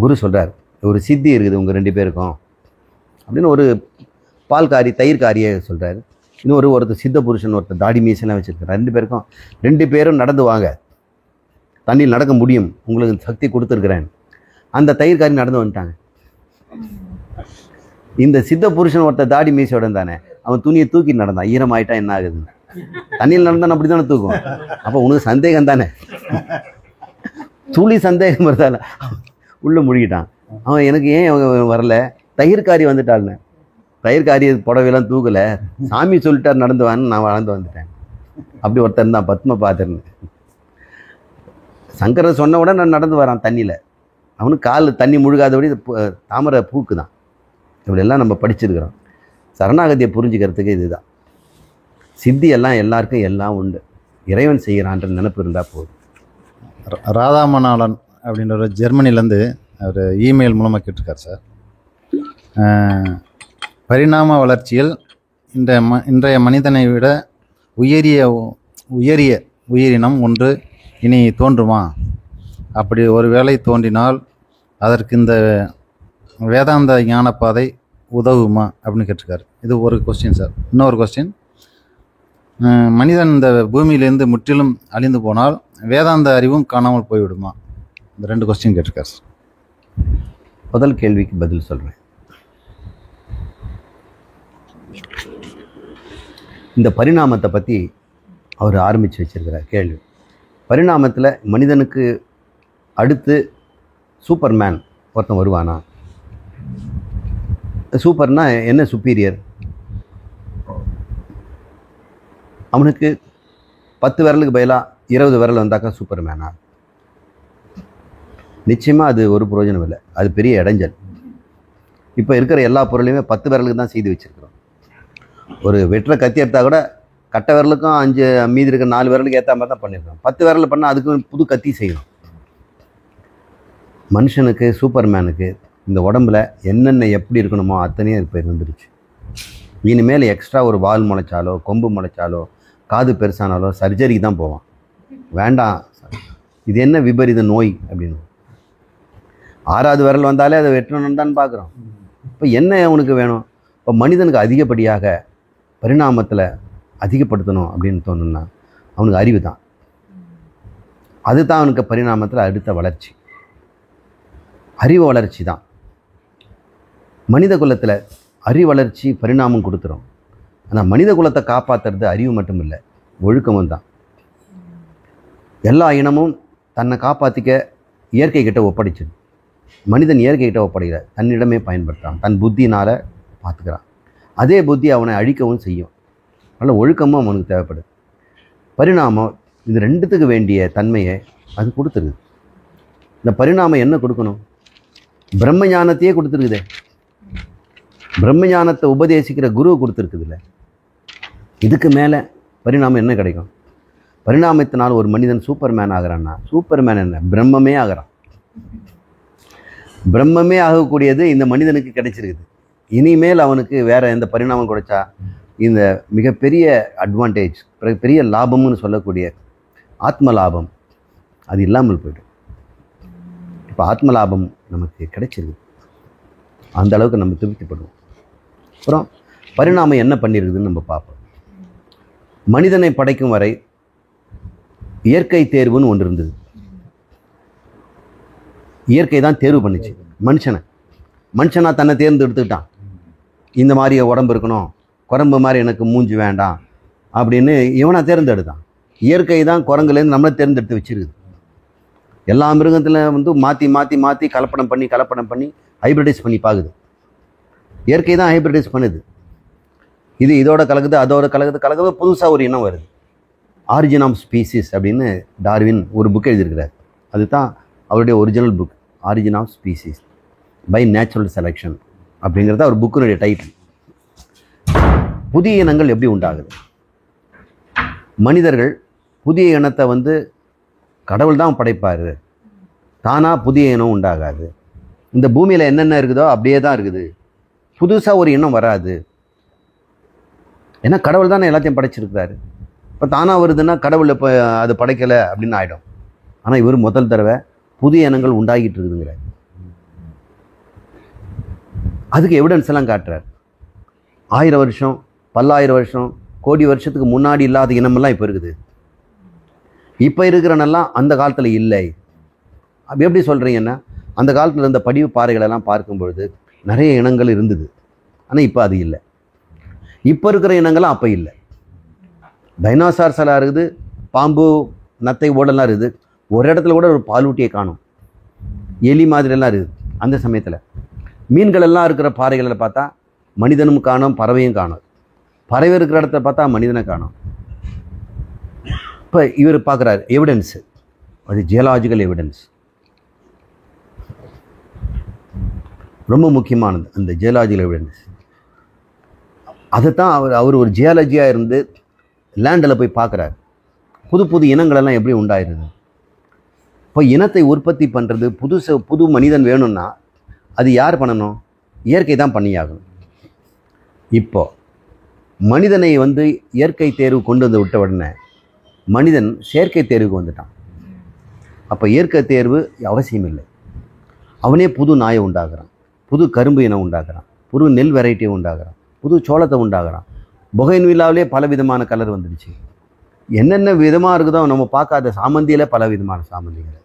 குரு சொல்கிறார். ஒரு சித்தி இருக்குது உங்கள் 2 பேருக்கும் அப்படின்னு ஒரு பால்காரி தயிர்காரியை சொல்கிறார். இன்னும் ஒருத்தர் சித்த புருஷன், ஒருத்தர் தாடி மீசெல்லாம் வச்சுருக்கார். 2 பேரும் நடந்து வாங்க, தண்ணியில் நடக்க முடியும், உங்களுக்கு சக்தி கொடுத்துருக்குறேன். அந்த தயிர்காரி நடந்து வந்துட்டாங்க. இந்த சித்த புருஷன் ஒருத்தர் தாடி மீசையோட தானே, அவன் துணியை தூக்கி நடந்தான். ஈரமாயிட்டா என்ன ஆகுது? தண்ணியில் நடந்தான் அப்படி தானே தூக்கும். அப்போ உனக்கு சந்தேகம் தானே, துளி சந்தேகம் வருதால உள்ளே முழுகிட்டான். அவன் எனக்கு ஏன் வரல, தயிர்காரி வந்துட்டாள்னு. தயிர்காரி புடவையெல்லாம் தூக்கலை, சாமி சொல்லிட்டார் நடந்து வான்னு நான் வளர்ந்து வந்துட்டேன். அப்படி ஒருத்தர் தான் பத்ம பாத்திரன்னு. சங்கரர் சொன்ன உடனே நான் நடந்து வரான் தண்ணியில். அவனுக்கு கால் தண்ணி முழுகாதபடி தாமரை பூக்கு தான். இப்படியெல்லாம் நம்ம படிச்சிருக்கிறோம். சரணாகதியை புரிஞ்சுக்கிறதுக்கு இதுதான். சித்தி எல்லாம் எல்லாருக்கும் எல்லாம் உண்டு, இறைவன் செய்கிறான்ற நினைப்பு இருந்தால் போதும். ராதாமணாளன் அப்படின்ற ஒரு ஜெர்மனிலேருந்து அவர் இமெயில் மூலமாக கேட்டிருக்கார் சார். பரிணாம வளர்ச்சியில் இன்றைய மனிதனை விட உயரிய உயிரினம் ஒன்று இனி தோன்றுமா? அப்படி ஒரு வேளை தோன்றினால் அதற்கு இந்த வேதாந்த ஞானப்பாதை உதவுமா அப்படின்னு கேட்டிருக்காரு. இது ஒரு கொஸ்டின் சார். இன்னொரு கொஸ்டின், மனிதன் இந்த பூமியிலேருந்து முற்றிலும் அழிந்து போனால் வேதாந்த அறிவும் காணாமல் போய்விடுமா? இந்த 2 கொஸ்டின் கேட்டிருக்காரு சார். முதல் கேள்விக்கு பதில் சொல்கிறேன். இந்த பரிணாமத்தை பற்றி அவர் ஆரம்பித்து வச்சிருக்கிறார் கேள்வி. பரிணாமத்தில் மனிதனுக்கு அடுத்து சூப்பர்மேன் ஒருத்தன் வருவானா? சூப்பர்னா என்ன? சுப்பீரியர். அவனுக்கு 10 விரலுக்கு பதிலாக 20 விரல் வந்தாக்கா சூப்பர்மேனா? நிச்சயமாக அது ஒரு பிரயோஜனம் இல்லை, அது பெரிய இடைஞ்சல். இப்போ இருக்கிற எல்லா பொருளையுமே 10 விரலுக்கு தான் செய்து வச்சுருக்கிறோம். ஒரு வெட்டுற கத்தி எடுத்தால் கூட கட்டை விரலுக்கும் 5 மீதி இருக்கிற 4 விரலுக்கு ஏற்ற மாதிரி தான் பண்ணியிருக்கோம். 10 விரல் பண்ணால் அதுக்கு புது கத்தி செய்யணும். மனுஷனுக்கு சூப்பர்மேனுக்கு இந்த உடம்புல என்னென்ன எப்படி இருக்கணுமோ அத்தனையும் இப்போ இருந்துருச்சு. இனிமேல் எக்ஸ்ட்ரா ஒரு வால் முளைச்சாலோ கொம்பு முளைச்சாலோ காது பெருசானாலோ சர்ஜரிக்கு தான் போவான். வேண்டாம், இது என்ன விபரீத நோய் அப்படின்னு. 6வது விரல் வந்தாலே அதை வெட்டணும்னு தான் பார்க்குறோம். இப்போ என்ன உனக்கு வேணும்? இப்போ மனிதனுக்கு அதிகப்படியாக பரிணாமத்தில் அதிகப்படுத்தணும் அப்படின்னு தோணுன்னா அவனுக்கு அறிவு தான். அதுதான் அவனுக்கு பரிணாமத்தில் அடுத்த வளர்ச்சி, அறிவு வளர்ச்சி தான். மனித குலத்தில் அறிவு வளர்ச்சி பரிணாமம் கொடுத்துரும். ஆனால் மனித குலத்தை காப்பாற்றுறது அறிவு மட்டும் இல்லை, ஒழுக்கமும் தான். எல்லா இனமும் தன்னை காப்பாற்றிக்க இயற்கை கிட்ட ஒப்படைச்சிது. மனிதன் இயற்கை கிட்ட ஒப்படைக்கிற தன்னிடமே பயன்படுத்துகிறான், தன் புத்தினால் பார்த்துக்கிறான். அதே புத்தி அவனை அழிக்கவும் செய்யும். நல்ல ஒழுக்கமும் அவனுக்கு தேவைப்படுது. பரிணாமம் இது 2த்துக்கு வேண்டிய தன்மையை அது கொடுத்துருது. இந்த பரிணாமம் என்ன கொடுக்கணும்? பிரம்ம ஞானத்தையே கொடுத்துருக்குதே. பிரம்ம ஞானத்தை உபதேசிக்கிற குருவை கொடுத்துருக்குதுல்ல. இதுக்கு மேலே பரிணாமம் என்ன கிடைக்கும்? பரிணாமத்தினால் ஒரு மனிதன் சூப்பர்மேன் ஆகிறான்னா, சூப்பர்மேன் என்ன, பிரம்மமே ஆகிறான். பிரம்மமே ஆகக்கூடியது இந்த மனிதனுக்கு கிடைச்சிருக்குது. இனிமேல் அவனுக்கு வேற எந்த பரிணாமம் கிடைச்சா இந்த மிகப்பெரிய அட்வான்டேஜ், பெரிய லாபம்னு சொல்லக்கூடிய ஆத்ம லாபம் அது இல்லாமல் போய்டும். இப்போ ஆத்ம லாபம் நமக்கு கிடைச்சிருக்கு, அந்த அளவுக்கு நம்ம திருப்திப்படுவோம். அப்புறம் பரிணாமம் என்ன பண்ணியிருக்குதுன்னு நம்ம பார்ப்போம். மனிதனை படைக்கும் வரை இயற்கை தேர்வுன்னு ஒன்று இருந்தது. இயற்கை தான் தேர்வு பண்ணிச்சு மனுஷனா தன்னை தேர்ந்தெடுத்துக்கிட்டான். இந்த மாதிரி உடம்பு இருக்கணும், குரம்பு மாதிரி எனக்கு மூஞ்சி வேண்டாம் அப்படின்னு இவனை தேர்ந்தெடுத்தான். இயற்கை தான் குரங்குலேருந்து நம்மளை தேர்ந்தெடுத்து வச்சிருக்குது. எல்லா மிருகத்தில் வந்து மாற்றி மாற்றி மாற்றி கலப்படம் பண்ணி ஹைப்ரிடைஸ் பண்ணி பார்க்குது. இயற்கை தான் ஹைப்ரிடைஸ் பண்ணுது. இது இதோட கலக்குது, அதோட கலக்குது, புதுசாக ஒரு இனம் வருது. ஆரிஜின் ஆஃப் ஸ்பீசிஸ் அப்படின்னு டார்வின் ஒரு புக் எழுதியிருக்கிறார். அதுதான் அவருடைய original book, origin of species by natural selection அப்படிங்கிறது அவர் புக்கினுடைய டைட்டில். புதிய இனங்கள் எப்படி உண்டாகுது? மனிதர்கள் புதிய இனத்தை வந்து கடவுள் தான் படைப்பார், தானாக புதிய இனம் உண்டாகாது. இந்த பூமியில் என்னென்ன இருக்குதோ அப்படியே தான் இருக்குது, புதுசாக ஒரு இனம் வராது. ஏன்னா கடவுள் தானே எல்லாத்தையும் படைச்சிருக்கிறாரு. இப்போ தானாக வருதுன்னா கடவுள் இப்போ அது படைக்கலை அப்படின்னு ஆகிடும். ஆனால் இவர் முதல் தடவை புதிய இனங்கள் உண்டாகிட்டு இருக்குதுங்கிறார். அதுக்கு எவிடன்ஸ் எல்லாம் காட்டுறார். 1000 வருஷம், 10,000 வருஷம், கோடி வருஷத்துக்கு முன்னாடி இல்லாத இனமெல்லாம் இப்போ இருக்குது. இப்போ இருக்கிறனெல்லாம் அந்த காலத்தில் இல்லை. அப்படி எப்படி சொல்கிறீங்கன்னா, அந்த காலத்தில் இருந்த படிவு பாறைகளெல்லாம் பார்க்கும் பொழுது நிறைய இனங்கள் இருந்தது, ஆனால் இப்போ அது இல்லை. இப்போ இருக்கிற இனங்கள்லாம் அப்போ இல்லை. டைனோசார்ஸ் எல்லாம் இருக்குது, பாம்பு நத்தை ஓடெல்லாம் இருக்குது. ஒரு இடத்துல கூட ஒரு பாலூட்டியை காணும், எலி மாதிரியெல்லாம் இருக்குது. அந்த சமயத்தில் மீன்கள் எல்லாம் இருக்கிற பாறைகளில் பார்த்தா மனிதனும் காணும், பறவையும் காணும். பறவை இருக்கிற இடத்துல பார்த்தா மனிதனை காணும். இப்போ இவர் பார்க்குறாரு எவிடன்ஸு, அது ஜியலாஜிக்கல் எவிடன்ஸ், ரொம்ப முக்கியமானது அந்த ஜியலாஜிக்கல் எவிடன்ஸ். அதைத்தான் அவர் ஒரு ஜியாலஜியாக இருந்து லேண்டில் போய் பார்க்குறாரு. புது இனங்களெல்லாம் எப்படி உண்டாயிருது. இப்போ இனத்தை உற்பத்தி பண்ணுறது, புது மனிதன் வேணும்னா அது யார் பண்ணணும்? இயற்கை தான் பண்ணியாகணும். இப்போ மனிதனை வந்து இயற்கை தேர்வு கொண்டு வந்து விட்ட உடனே மனிதன் செயற்கை தேர்வுக்கு வந்துட்டான். அப்போ இயற்கை தேர்வு அவசியம் இல்லை. அவனே புது நாயை உண்டாகிறான், புது கரும்பு இனம் உண்டாகிறான், புது நெல் வெரைட்டியை உண்டாகிறான், புது சோளத்தை உண்டாகிறான். பொகைன்வில்லாவிலே பல விதமான கலர் வந்துடுச்சு. என்னென்ன விதமாக இருக்குதோ நம்ம பார்க்காத சாமந்தியில் பல விதமான சாமந்திகள்.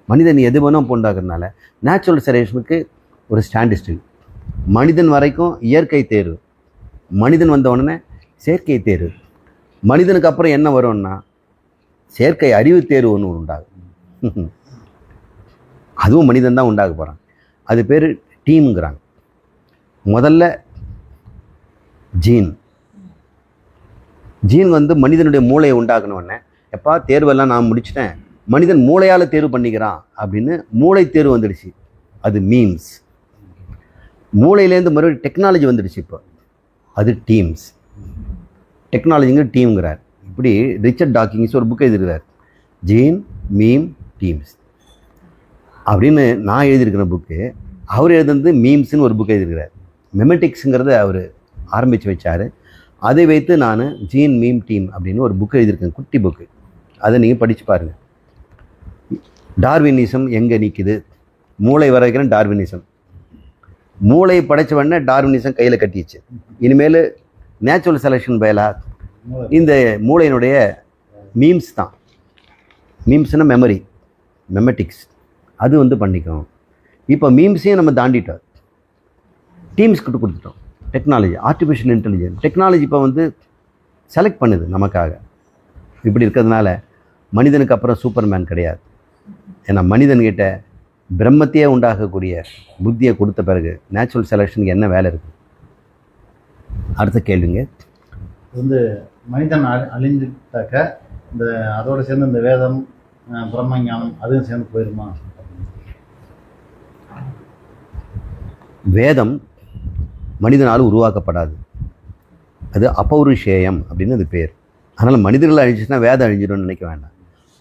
மனிதன் எது வேணும் உண்டாகிறதுனால நேச்சுரல் செலெக்ஷனுக்கு ஒரு ஸ்டாண்டிஸ்டில். மனிதன் வரைக்கும் இயற்கை தேர்வு, மனிதன் வந்த உடனே செயற்கை தேர்வு. மனிதனுக்கு அப்புறம் என்ன வரும்னா செயற்கை அறிவு தேர்வு ஒன்று உண்டாகும். அதுவும் மனிதன் தான் உண்டாக போகிறான். அது பேர் டீம்ங்கிறாங்க. முதல்ல ஜீன் வந்து மனிதனுடைய மூளையை உண்டாக்கணுன்னே, எப்பா தேர்வெல்லாம் நான் முடிச்சிட்டேன், மனிதன் மூளையால் தேர்வு பண்ணிக்கிறான் அப்படின்னு மூளை தேர்வு வந்துடுச்சு. அது மீம்ஸ். மூளையிலேருந்து மறுபடியும் டெக்னாலஜி வந்துடுச்சு. இப்போ அது டீம்ஸ். டெக்னாலஜிங்க டீம்ங்கிறார். இப்படி ரிச்சர்ட் டாக்கிங்ஸ் ஒரு புக் எழுதிருக்கார், ஜீன் மீம் டீம்ஸ் அப்படின்னு. நான் எழுதியிருக்கிற புக்கு, அவர் எழுதுனது மீம்ஸ்ன்னு ஒரு புக் எழுதியிருக்கிறார். மெமெட்டிக்ஸுங்கிறத அவர் ஆரம்பித்து வச்சார். அதை வைத்து நான் ஜீன் மீம் டீம் அப்படின்னு ஒரு புக் எழுதியிருக்கேன், குட்டி புக்கு. அதை நீங்கள் படித்து பாருங்கள். டார்வினிசம் எங்கே நிற்குது? மூளை வரைக்கும் டார்வினிசம். மூளை படைச்ச உடனே டார்வினிசம் கையில் கட்டிச்சு. இனிமேல் நேச்சுரல் செலெக்ஷன் பயலாக இந்த மூளையினுடைய மீம்ஸ் தான். மீம்ஸ்னா மெமெட்டிக்ஸ் அது வந்து பண்ணிக்கணும். இப்போ மீம்ஸையும் நம்ம தாண்டிட்டோம், டீம்ஸ்கிட்ட கொடுத்துட்டோம். டெக்னாலஜி, ஆர்டிஃபிஷியல் இன்டெலிஜென்ஸ் டெக்னாலஜி இப்போ வந்து செலக்ட் பண்ணுது நமக்காக. இப்படி இருக்கிறதுனால மனிதனுக்கு அப்புறம் சூப்பர்மேன் கிடையாது. ஏன்னா மனிதன்கிட்ட பிரம்மத்தையே உண்டாகக்கூடிய புத்தியை கொடுத்த பிறகு நேச்சுரல் செலெக்ஷனுக்கு என்ன வேலை இருக்குது? அடுத்த கேள்விங்க, வந்து மனிதன் அழிஞ்சிட்டாக்க இந்த அதோடு சேர்ந்து இந்த வேதம், பிரம்மஞானம் அதுவும் சேர்ந்து போயிருமா? வேதம் மனிதனால் உருவாக்கப்படாது. அது அபௌருஷேயம் அப்படின்னு அது பேர். அதனால் மனிதர்கள் அழிஞ்சிச்சுன்னா வேதம் அழிஞ்சிடும்னு நினைக்க வேண்டாம்.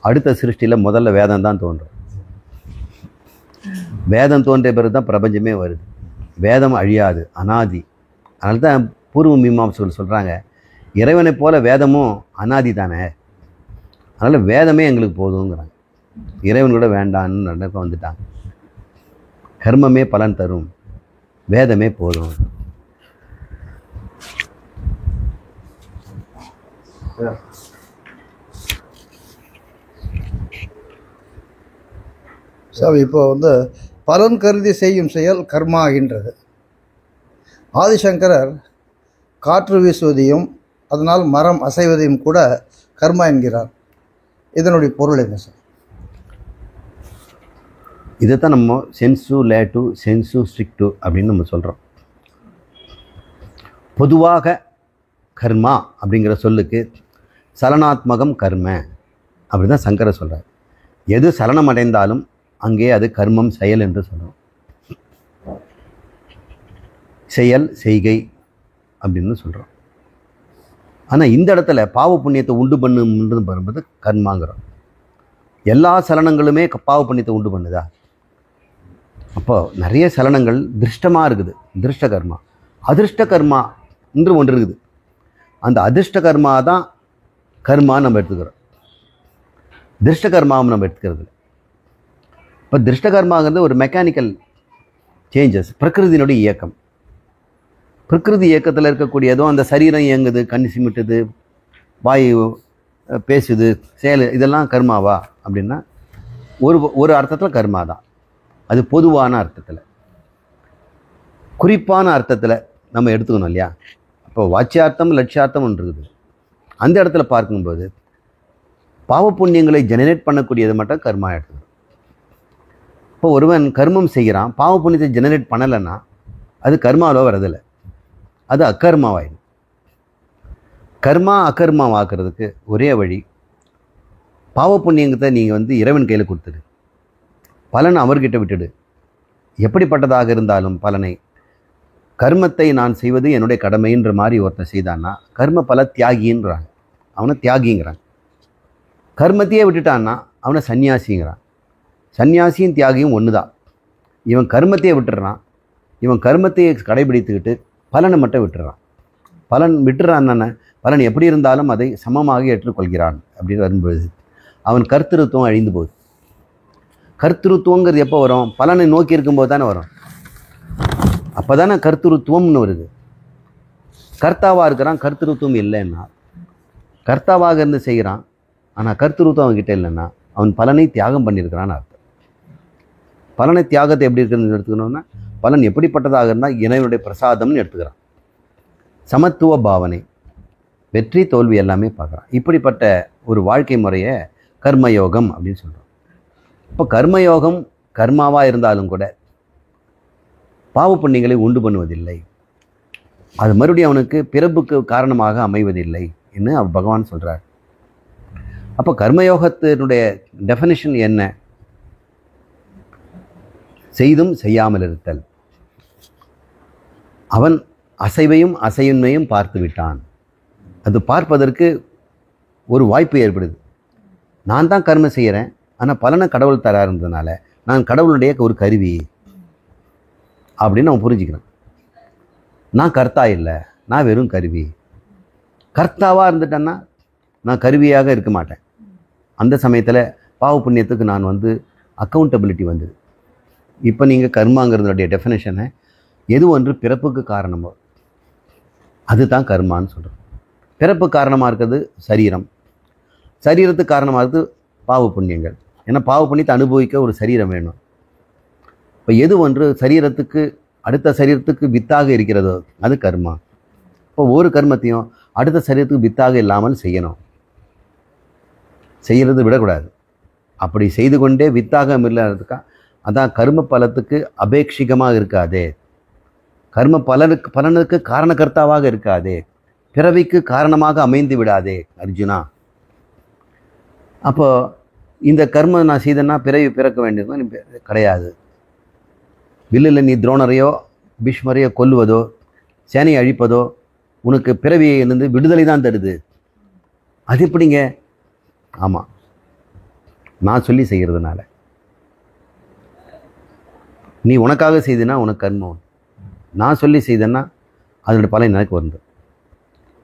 அடுத்த சிருஷ்டியில் முதல்ல வேதம் தான் தோன்றும். வேதம் தோன்றிய பிறகு தான் பிரபஞ்சமே வருது. வேதம் அழியாது, அனாதி. அதனால தான் பூர்வ மீமாம்சர்கள் சொல்கிறாங்க, இறைவனை போல வேதமும் அனாதி தானே, அதனால் வேதமே எங்களுக்கு போதுங்கிறாங்க. இறைவன் கூட வேண்டான்னு நடக்க வந்துட்டாங்க. கர்மமே பலன் தரும், வேதமே போதும். சார் இப்போ பலன் கருதி செய்யும் செயல் கர்மா ஆகின்றது. ஆதிசங்கரர் காற்று வீசுவதையும் அதனால் மரம் அசைவதையும் கூட கர்மா என்கிறார். இதனுடைய பொருள் என்ன சார்? இதைத்தான் நம்ம சென்சு லேட்டு சென்சு ஸ்ட்ரிக்டு அப்படின்னு நம்ம சொல்கிறோம். பொதுவாக கர்மா அப்படிங்கிற சொல்லுக்கு சலனாத்மகம் கர்ம அப்படி தான் சங்கரர் சொல்கிறார். எது சலனம் அடைந்தாலும் அங்கே அது கர்மம், செயல் என்று சொல்கிறோம். செயல், செய்கை அப்படின்னு சொல்கிறோம். ஆனால் இந்த இடத்துல பாவ புண்ணியத்தை உண்டு பண்ணுன்றது வரும்போது கர்மாங்கிறோம். எல்லா சலனங்களுமே பாவ புண்ணியத்தை உண்டு பண்ணுதா? அப்போ நிறைய சலனங்கள் திருஷ்டமாக இருக்குது, திருஷ்ட கர்மா. அதிர்ஷ்ட கர்மா என்று ஒன்று இருக்குது. அந்த அதிர்ஷ்ட கர்மா தான் கர்மான்னு நம்ம எடுத்துக்கிறோம். திருஷ்ட கர்மாவும் நம்ம எடுத்துக்கிறது இல்லை. இப்போ திருஷ்ட கர்மாங்கிறது ஒரு மெக்கானிக்கல் சேஞ்சஸ், பிரகிருதியினுடைய இயக்கம். பிரகிருதி இயக்கத்தில் இருக்கக்கூடியதோ அந்த சரீரம் இயங்குது, கண் சிமிட்டுது, வாயு பேசுது, செயல், இதெல்லாம் கர்மாவா அப்படின்னா ஒரு அர்த்தத்தில் கர்மா தான். அது பொதுவான அர்த்தத்தில். குறிப்பான அர்த்தத்தில் நம்ம எடுத்துக்கணும் இல்லையா? அப்போ வாச்சியார்த்தம் லட்சியார்த்தம் ஒன்று இருக்குது. அந்த இடத்துல பார்க்கும்போது பாவ புண்ணியங்களை ஜெனரேட் பண்ணக்கூடியது மட்டும் கர்மா எடுத்துக்கணும். இப்போ ஒருவன் கர்மம் செய்கிறான், பாவ புண்ணியத்தை ஜெனரேட் பண்ணலைன்னா அது கர்மாவில் வரதில்லை, அது அக்கர்மாவாயிடும். கர்மா அக்கர்மாவாக்குறதுக்கு ஒரே வழி, பாவ புண்ணியத்தை நீங்கள் இறைவன் கையில் கொடுத்துடு, பலனை அவர்கிட்ட விட்டுடு. எப்படிப்பட்டதாக இருந்தாலும் பலனை, கர்மத்தை நான் செய்வது என்னுடைய கடமைன்ற மாதிரி ஒருத்தன் செய்தான்னா கர்ம பல தியாகின்றாங்க, அவனை தியாகிங்கிறாங்க. கர்மத்தையே விட்டுட்டான்னா அவனை சன்னியாசிங்கிறான். சன்னியாசியும் தியாகியும் ஒன்று தான். இவன் கர்மத்தையே விட்டுறான், இவன் கர்மத்தையே கடைபிடித்துக்கிட்டு பலனை மட்டும் விட்டுறான். பலன் விட்டுறான்னு பலன் எப்படி இருந்தாலும் அதை சமமாக ஏற்றுக்கொள்கிறான். அப்படின்னு வரும்போது அவன் கர்த்திருவம் அழிந்து போகுது. கர்த்திருவங்கிறது எப்போ வரும்? பலனை நோக்கி இருக்கும்போது தானே வரும். அப்போ தானே கர்த்திருவம்னு வருது. கர்த்தாவாக இருக்கிறான், கர்த்திருவம் இல்லைன்னா. கர்த்தாவாக இருந்து செய்கிறான், ஆனால் கர்த்திருவம் அவன்கிட்ட இல்லைன்னா அவன் பலனை தியாகம் பண்ணியிருக்கிறான்னு அர்த்தம். பலனை தியாகத்தை எப்படி இருக்குன்னு எடுத்துக்கணும்னா, பலன் எப்படிப்பட்டதாக இருந்தால் இறைவனுடைய பிரசாதம்னு எடுத்துக்கிறான். சமத்துவ பாவனை, வெற்றி தோல்வி எல்லாமே பார்க்குறான். இப்படிப்பட்ட ஒரு வாழ்க்கை முறையை கர்மயோகம் அப்படின்னு சொல்கிறோம். இப்போ கர்மயோகம் கர்மாவாக இருந்தாலும் கூட பாவ புண்ணியங்களை உண்டு பண்ணுவதில்லை, அது மறுபடியும் அவனுக்கு பிறப்புக்கு காரணமாக அமைவதில்லை என்று பகவான் சொல்கிறார். அப்போ கர்மயோகத்தினுடைய டெஃபினிஷன் என்ன? செய்தும் செய்யாமல் இருத்தல். அவன் அசைவையும் அசையின்மையும் பார்த்து விட்டான். அது பார்ப்பதற்கு ஒரு வாய்ப்பு ஏற்படுது. நான் தான் கர்மம் செய்கிறேன், ஆனால் பலனை கடவுள் தரா இருந்ததுனால நான் கடவுளுடைய ஒரு கருவி அப்படின்னு அவன் புரிஞ்சுக்கிறான். நான் கர்த்தா இல்லை, நான் வெறும் கருவி. கர்த்தாவாக இருந்துட்டேன்னா நான் கருவியாக இருக்க மாட்டேன். அந்த சமயத்தில் பாவ புண்ணியத்துக்கு நான் அக்கௌண்டபிலிட்டி வந்தது. இப்போ நீங்கள் கர்மாங்கிறதுடைய டெஃபினேஷனை எது ஒன்று பிறப்புக்கு காரணமோ அதுதான் கர்மான்னு சொல்கிறோம். பிறப்பு காரணமாக இருக்கிறது சரீரம், சரீரத்துக்கு காரணமாக இருக்குது பாவ புண்ணியங்கள். ஏன்னா பாவ புண்ணியத்தை அனுபவிக்க ஒரு சரீரம் வேணும். இப்போ எது ஒன்று சரீரத்துக்கு அடுத்த சரீரத்துக்கு வித்தாக இருக்கிறதோ அது கர்மா. இப்போ ஒரு கர்மத்தையும் அடுத்த சரீரத்துக்கு வித்தாக இல்லாமல் செய்யணும், செய்கிறது விடக்கூடாது. அப்படி செய்து கொண்டே வித்தாக இல்லாததுக்கா அதான் கர்ம பலத்துக்கு அபேட்சிகமாக இருக்காதே, கர்ம பலனுக்கு காரணகர்த்தாவாக இருக்காதே, பிறவிக்கு காரணமாக அமைந்து விடாதே அர்ஜுனா. அப்போ இந்த கர்மம் நான் செய்தேன்னா பிறவி பிறக்க வேண்டியது கிடையாது. வில்லில் நீ துரோணரையோ பீஷ்மரையோ கொல்லுவதோ சேனையை அழிப்பதோ உனக்கு பிறவியிலிருந்து விடுதலை தான் தருது. அது எப்படிங்க? ஆமாம், நான் சொல்லி செய்கிறதுனால. நீ உனக்காக செய்தனா உனக்கு கர்மம், நான் சொல்லி செய்தேன்னா அதோட பலன் எனக்கு வந்து.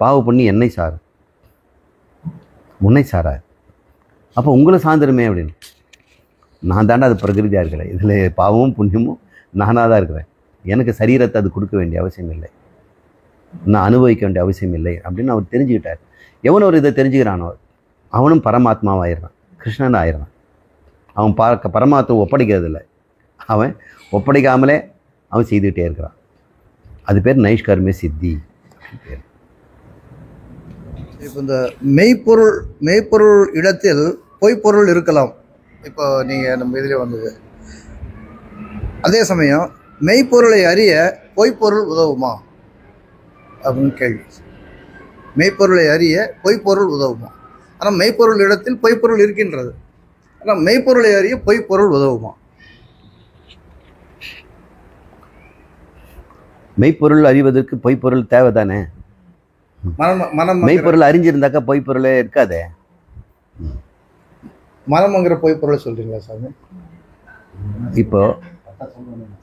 பாவ பண்ணி என்னை சாரு, உன்னை சாராது. அப்போ உங்களை சார்ந்துருமே அப்படின்னு. நான் தாண்டா அது பிரகிருதியாக இருக்கிறேன், இதில் பாவமும் புண்ணியமும் நானாக தான் இருக்கிறேன். எனக்கு சரீரத்தை அது கொடுக்க வேண்டிய அவசியம் இல்லை, நான் அனுபவிக்க வேண்டிய அவசியம் இல்லை அப்படின்னு அவர் தெரிஞ்சுக்கிட்டார். எவன் ஒரு இதை தெரிஞ்சுக்கிறானோ அவனும் பரமாத்மாவாயிடுறான், கிருஷ்ணன் ஆயிடுறான். அவன் பரமாத்மா ஒப்படைக்கிறது இல்லை, அவன் ஒப்படைக்காமலே அவன் செய்துக்கிட்டே இருக்கிறான். அது பேர் நைஷ்கர்மிய சித்தி பேர். இப்போ இந்த மெய்ப்பொருள் இடத்தில் பொய்ப்பொருள் இருக்கலாம். இப்போ நீங்கள் நம்ம இதில் வந்தது. அதே சமயம் மெய்ப்பொருளை அறிய பொய்ப்பொருள் உதவுமா அப்படின்னு கேள்வி. மெய்ப்பொருளை அறிய பொய்ப்பொருள் உதவுமா? ஆனால் மெய்ப்பொருள் இடத்தில் பொய்ப்பொருள் இருக்கின்றது. ஆனால் மெய்ப்பொருளை அறிய பொய்ப்பொருள் உதவுமா? மெய்ப்பொருள் அறிவதற்கு பொய்ப்பொருள் தேவை தானே. மனம் மெய்ப்பொருள் அறிஞ்சிருந்தாக்கா பொய்ப்பொருளே இருக்காதே. மனம்ங்கிற பொய்ப்பொருளை சொல்றீங்களா சாமி? இப்போ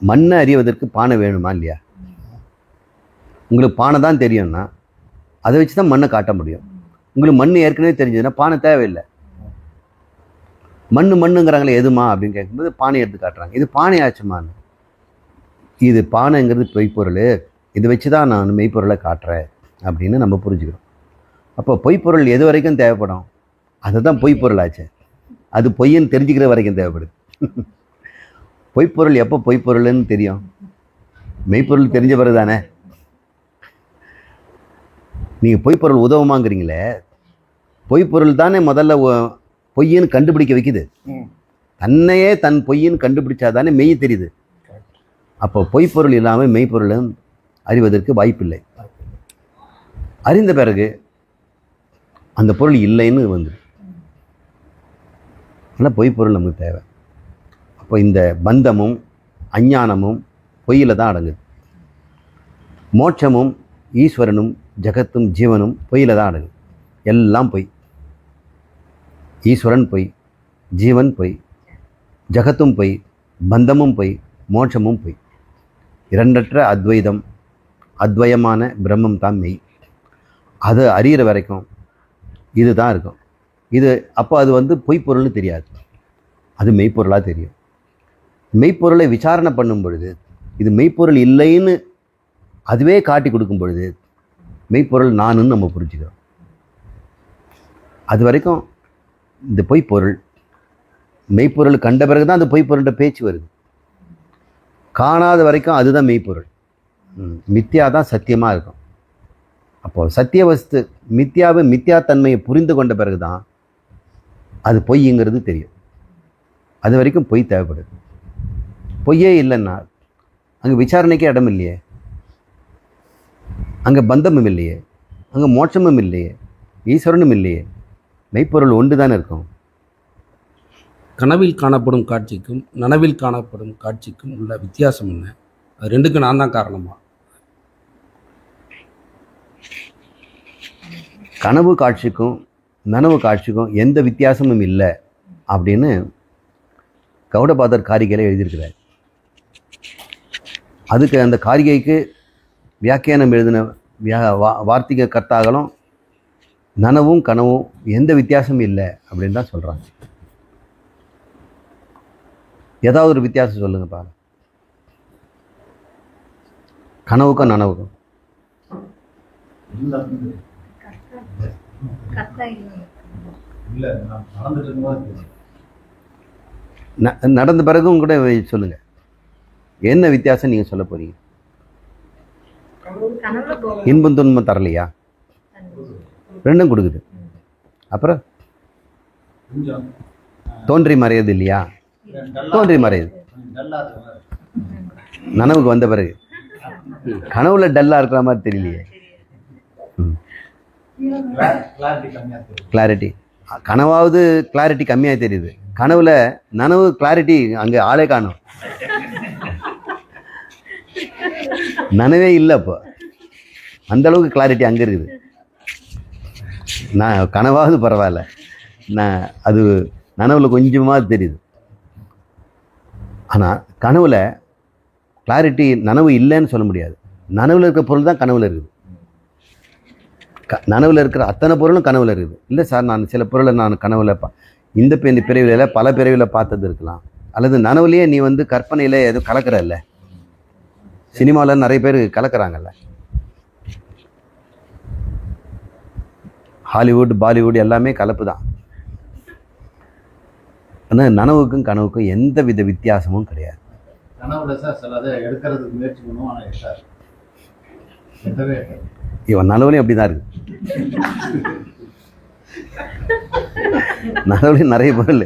மண்ணை அறிவதற்கு பானை வேணுமா இல்லையா? உங்களுக்கு பானை தான் தெரியும்னா அதை வச்சு தான் மண்ணை காட்ட முடியும். உங்களுக்கு மண் ஏற்கனவே தெரிஞ்சதுன்னா பானை தேவையில்லை. மண்ணுங்கிறாங்களே எதுமா அப்படின்னு கேட்கும்போது பானை எடுத்து காட்டுறாங்க. இது பானை ஆச்சுமான்னு. இது பானைங்கிறது பொய்ப்பொருள், இதை வச்சு தான் நான் மெய்ப்பொருளை காட்டுறேன் அப்படின்னு நம்ம புரிஞ்சுக்கிறோம். அப்போ பொய்ப்பொருள் எது வரைக்கும் தேவைப்படும்? அதுதான் பொய்ப்பொருள் ஆச்சு. அது பொய்ன்னு தெரிஞ்சுக்கிற வரைக்கும் தேவைப்படுது. பொய்ப்பொருள் எப்போ பொய்ப்பொருள்னு தெரியும்? மெய்ப்பொருள் தெரிஞ்ச பிறகு தானே. நீங்கள் பொய்ப்பொருள் உதவுமாங்கிறீங்களே, பொய்ப்பொருள் தானே முதல்ல பொய்ன்னு கண்டுபிடிக்க வைக்குது. தன்னையே தன் பொய்ன்னு கண்டுபிடிச்சா தானே மெய் தெரியுது. அப்போ பொய்ப்பொருள் இல்லாமல் மெய்ப்பொருளும் அறிவதற்கு வாய்ப்பில்லை. அறிந்த பிறகு அந்த பொருள் இல்லைன்னு வந்து, ஆனால் பொய்ப்பொருள் நமக்கு தேவை. அப்போ இந்த பந்தமும் அஞ்ஞானமும் பொய்யில் தான் அடங்குது. மோட்சமும் ஈஸ்வரனும் ஜகத்தும் ஜீவனும் பொய்யில் தான் அடங்குது. எல்லாம் பொய். ஈஸ்வரன் பொய், ஜீவன் பொய், ஜகத்தும் பொய், பந்தமும் பொய், மோட்சமும் பொய். இரண்டற்ற அத்வைதம், அத்வயமான பிரம்மம் தான் மெய். அது அறிகிற வரைக்கும் இது தான் இருக்கும். இது அப்போ அது வந்து பொய்ப்பொருள்னு தெரியாது, அது மெய்ப்பொருளாக தெரியும். மெய்ப்பொருளை விசாரணை பண்ணும் பொழுது இது மெய்ப்பொருள் இல்லைன்னு அதுவே காட்டி கொடுக்கும் பொழுது மெய்ப்பொருள் நானுன்னு நம்ம புரிஞ்சுக்கிறோம். அது வரைக்கும் இந்த பொய்ப்பொருள், மெய்ப்பொருள் கண்ட பிறகு தான் அந்த பொய்ப்பொருள்கிட்ட பேச்சு வருது. காணாத வரைக்கும் அதுதான் மெய்ப்பொருள். மித்யா தான் சத்தியமாக இருக்கும். அப்போது சத்திய வஸ்து மித்யாவை மித்யாத்தன்மையை புரிந்து கொண்ட பிறகு தான் அது பொய்ங்கிறது தெரியும். அது வரைக்கும் பொய் தேவைப்படுது. பொய்யே இல்லைன்னா அங்கே விசாரணைக்கே இடம் இல்லையே, அங்கே பந்தமும் இல்லையே, அங்கே மோட்சமும் இல்லையே, ஈஸ்வரனும் இல்லையே. மெய்ப்பொருள் ஒன்று தானே இருக்கும். கனவில் காணப்படும் காட்சிக்கும் நனவில் காணப்படும் காட்சிக்கும் உள்ள வித்தியாசம் என்ன? அது ரெண்டுக்கும் நான் தான் காரணமா? கனவு காட்சிக்கும் நனவு காட்சிக்கும் எந்த வித்தியாசமும் இல்லை அப்படின்னு கௌடபாதர் காரிகையில் எழுதியிருக்கிறார். அதுக்கு அந்த காரிகைக்கு வியாக்கியானம் எழுதின வார்த்திக கர்த்தாக்களும் நனவும் கனவும் எந்த வித்தியாசமும் இல்லை அப்படின்னு தான் சொல்கிறாங்க. ஏதாவது ஒரு வித்தியாசம் சொல்லுங்க பாரு, கனவுக்கும் நனவுக்கும். நடந்த பிறகும் கூட சொல்லுங்க, என்ன வித்தியாசம் நீங்க சொல்ல போறீங்க? இன்பம் துன்பம் தரலையா? ரெண்டும் கொடுக்குது. அப்புறம் தோன்றி மறையது இல்லையா? தோன்றி மறையுது. நனவுக்கு வந்த பிறகு கனவுல டல்லா இருக்கிற மாதிரி தெரியலையே. கிளாரிட்டி, கனவாவது கிளாரிட்டி கம்மியாக தெரியுது, கனவுல நனவு கிளாரிட்டி அங்கே ஆளே காணும். நனவே இல்லை, அப்போ அந்த அளவுக்கு கிளாரிட்டி அங்கே இருக்குது. நான் கனவாவது பரவாயில்ல, நான் அது நனவில் கொஞ்சமாக தெரியுது. ஆனால் கனவில் கிளாரிட்டி நனவு இல்லைன்னு சொல்ல முடியாது. நனவில் இருக்கிற பொருள் தான் கனவில் இருக்குது. நனவில் இருக்கிற அத்தனை பொருளும் கனவில் இருக்குது. இல்லை சார், நான் சில பொருளை நான் கனவில் இந்த பிறவியில் பல பிறவியில் பார்த்தது இருக்கலாம். அல்லது நனவுலேயே நீ வந்து கற்பனையில் எதுவும் கலக்கிற இல்லை. சினிமாவில் நிறைய பேர் கலக்கிறாங்கல்ல. ஹாலிவுட், பாலிவுட் எல்லாமே கலப்பு தான். ஆனால் நனவுக்கும் கனவுக்கும் எந்த வித வித்தியாசமும் கிடையாது. கனவுல சார் சிலதை எடுக்கிறதுக்கு முயற்சி பண்ணுவோம், ஆனால் எட்டாது. எட்டவே எட்டாது. இவன் நனவுலையும் அப்படி தான் இருக்கு. நனவுலையும் நிறைய பொருள்.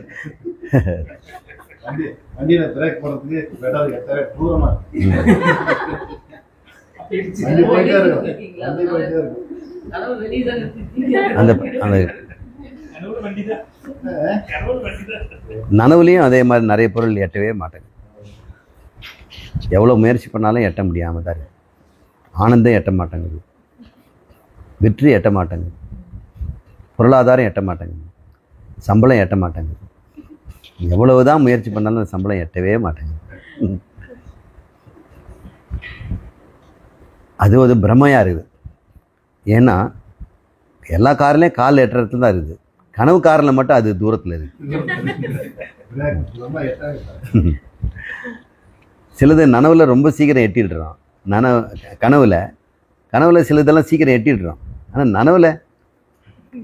வண்டியில பிரேக் போடுறதுக்கு பெட்ரோல் எட்டவே தூரமா வண்டி போயிட்டே இருக்கும். அந்த அந்த நனவுலையும் அதே மாதிரி நிறைய பொருள் எட்டவே மாட்டேங்குது. எவ்வளோ முயற்சி பண்ணாலும் எட்ட முடியாமல் தான் இருக்குது. ஆனந்தம் எட்ட மாட்டேங்குது, வெற்றி எட்ட மாட்டேங்குது, பொருளாதாரம் எட்ட மாட்டேங்குது, சம்பளம் எட்ட மாட்டேங்குது. எவ்வளவு தான் முயற்சி பண்ணாலும் அந்த சம்பளம் எட்டவே மாட்டேங்குது. அது ஒரு பிரமையாக இருக்குது. ஏன்னா எல்லா கார்லேயும் கால் எட்டுறதுல தான் இருக்குது. கனவு காரில் மட்டும் அது தூரத்தில் இருக்குது. சிலது நனவில் ரொம்ப சீக்கிரம் எட்டிடுறோம். கனவில் சிலதெல்லாம் சீக்கிரம் எட்டிடுறோம். ஆனால் நனவில்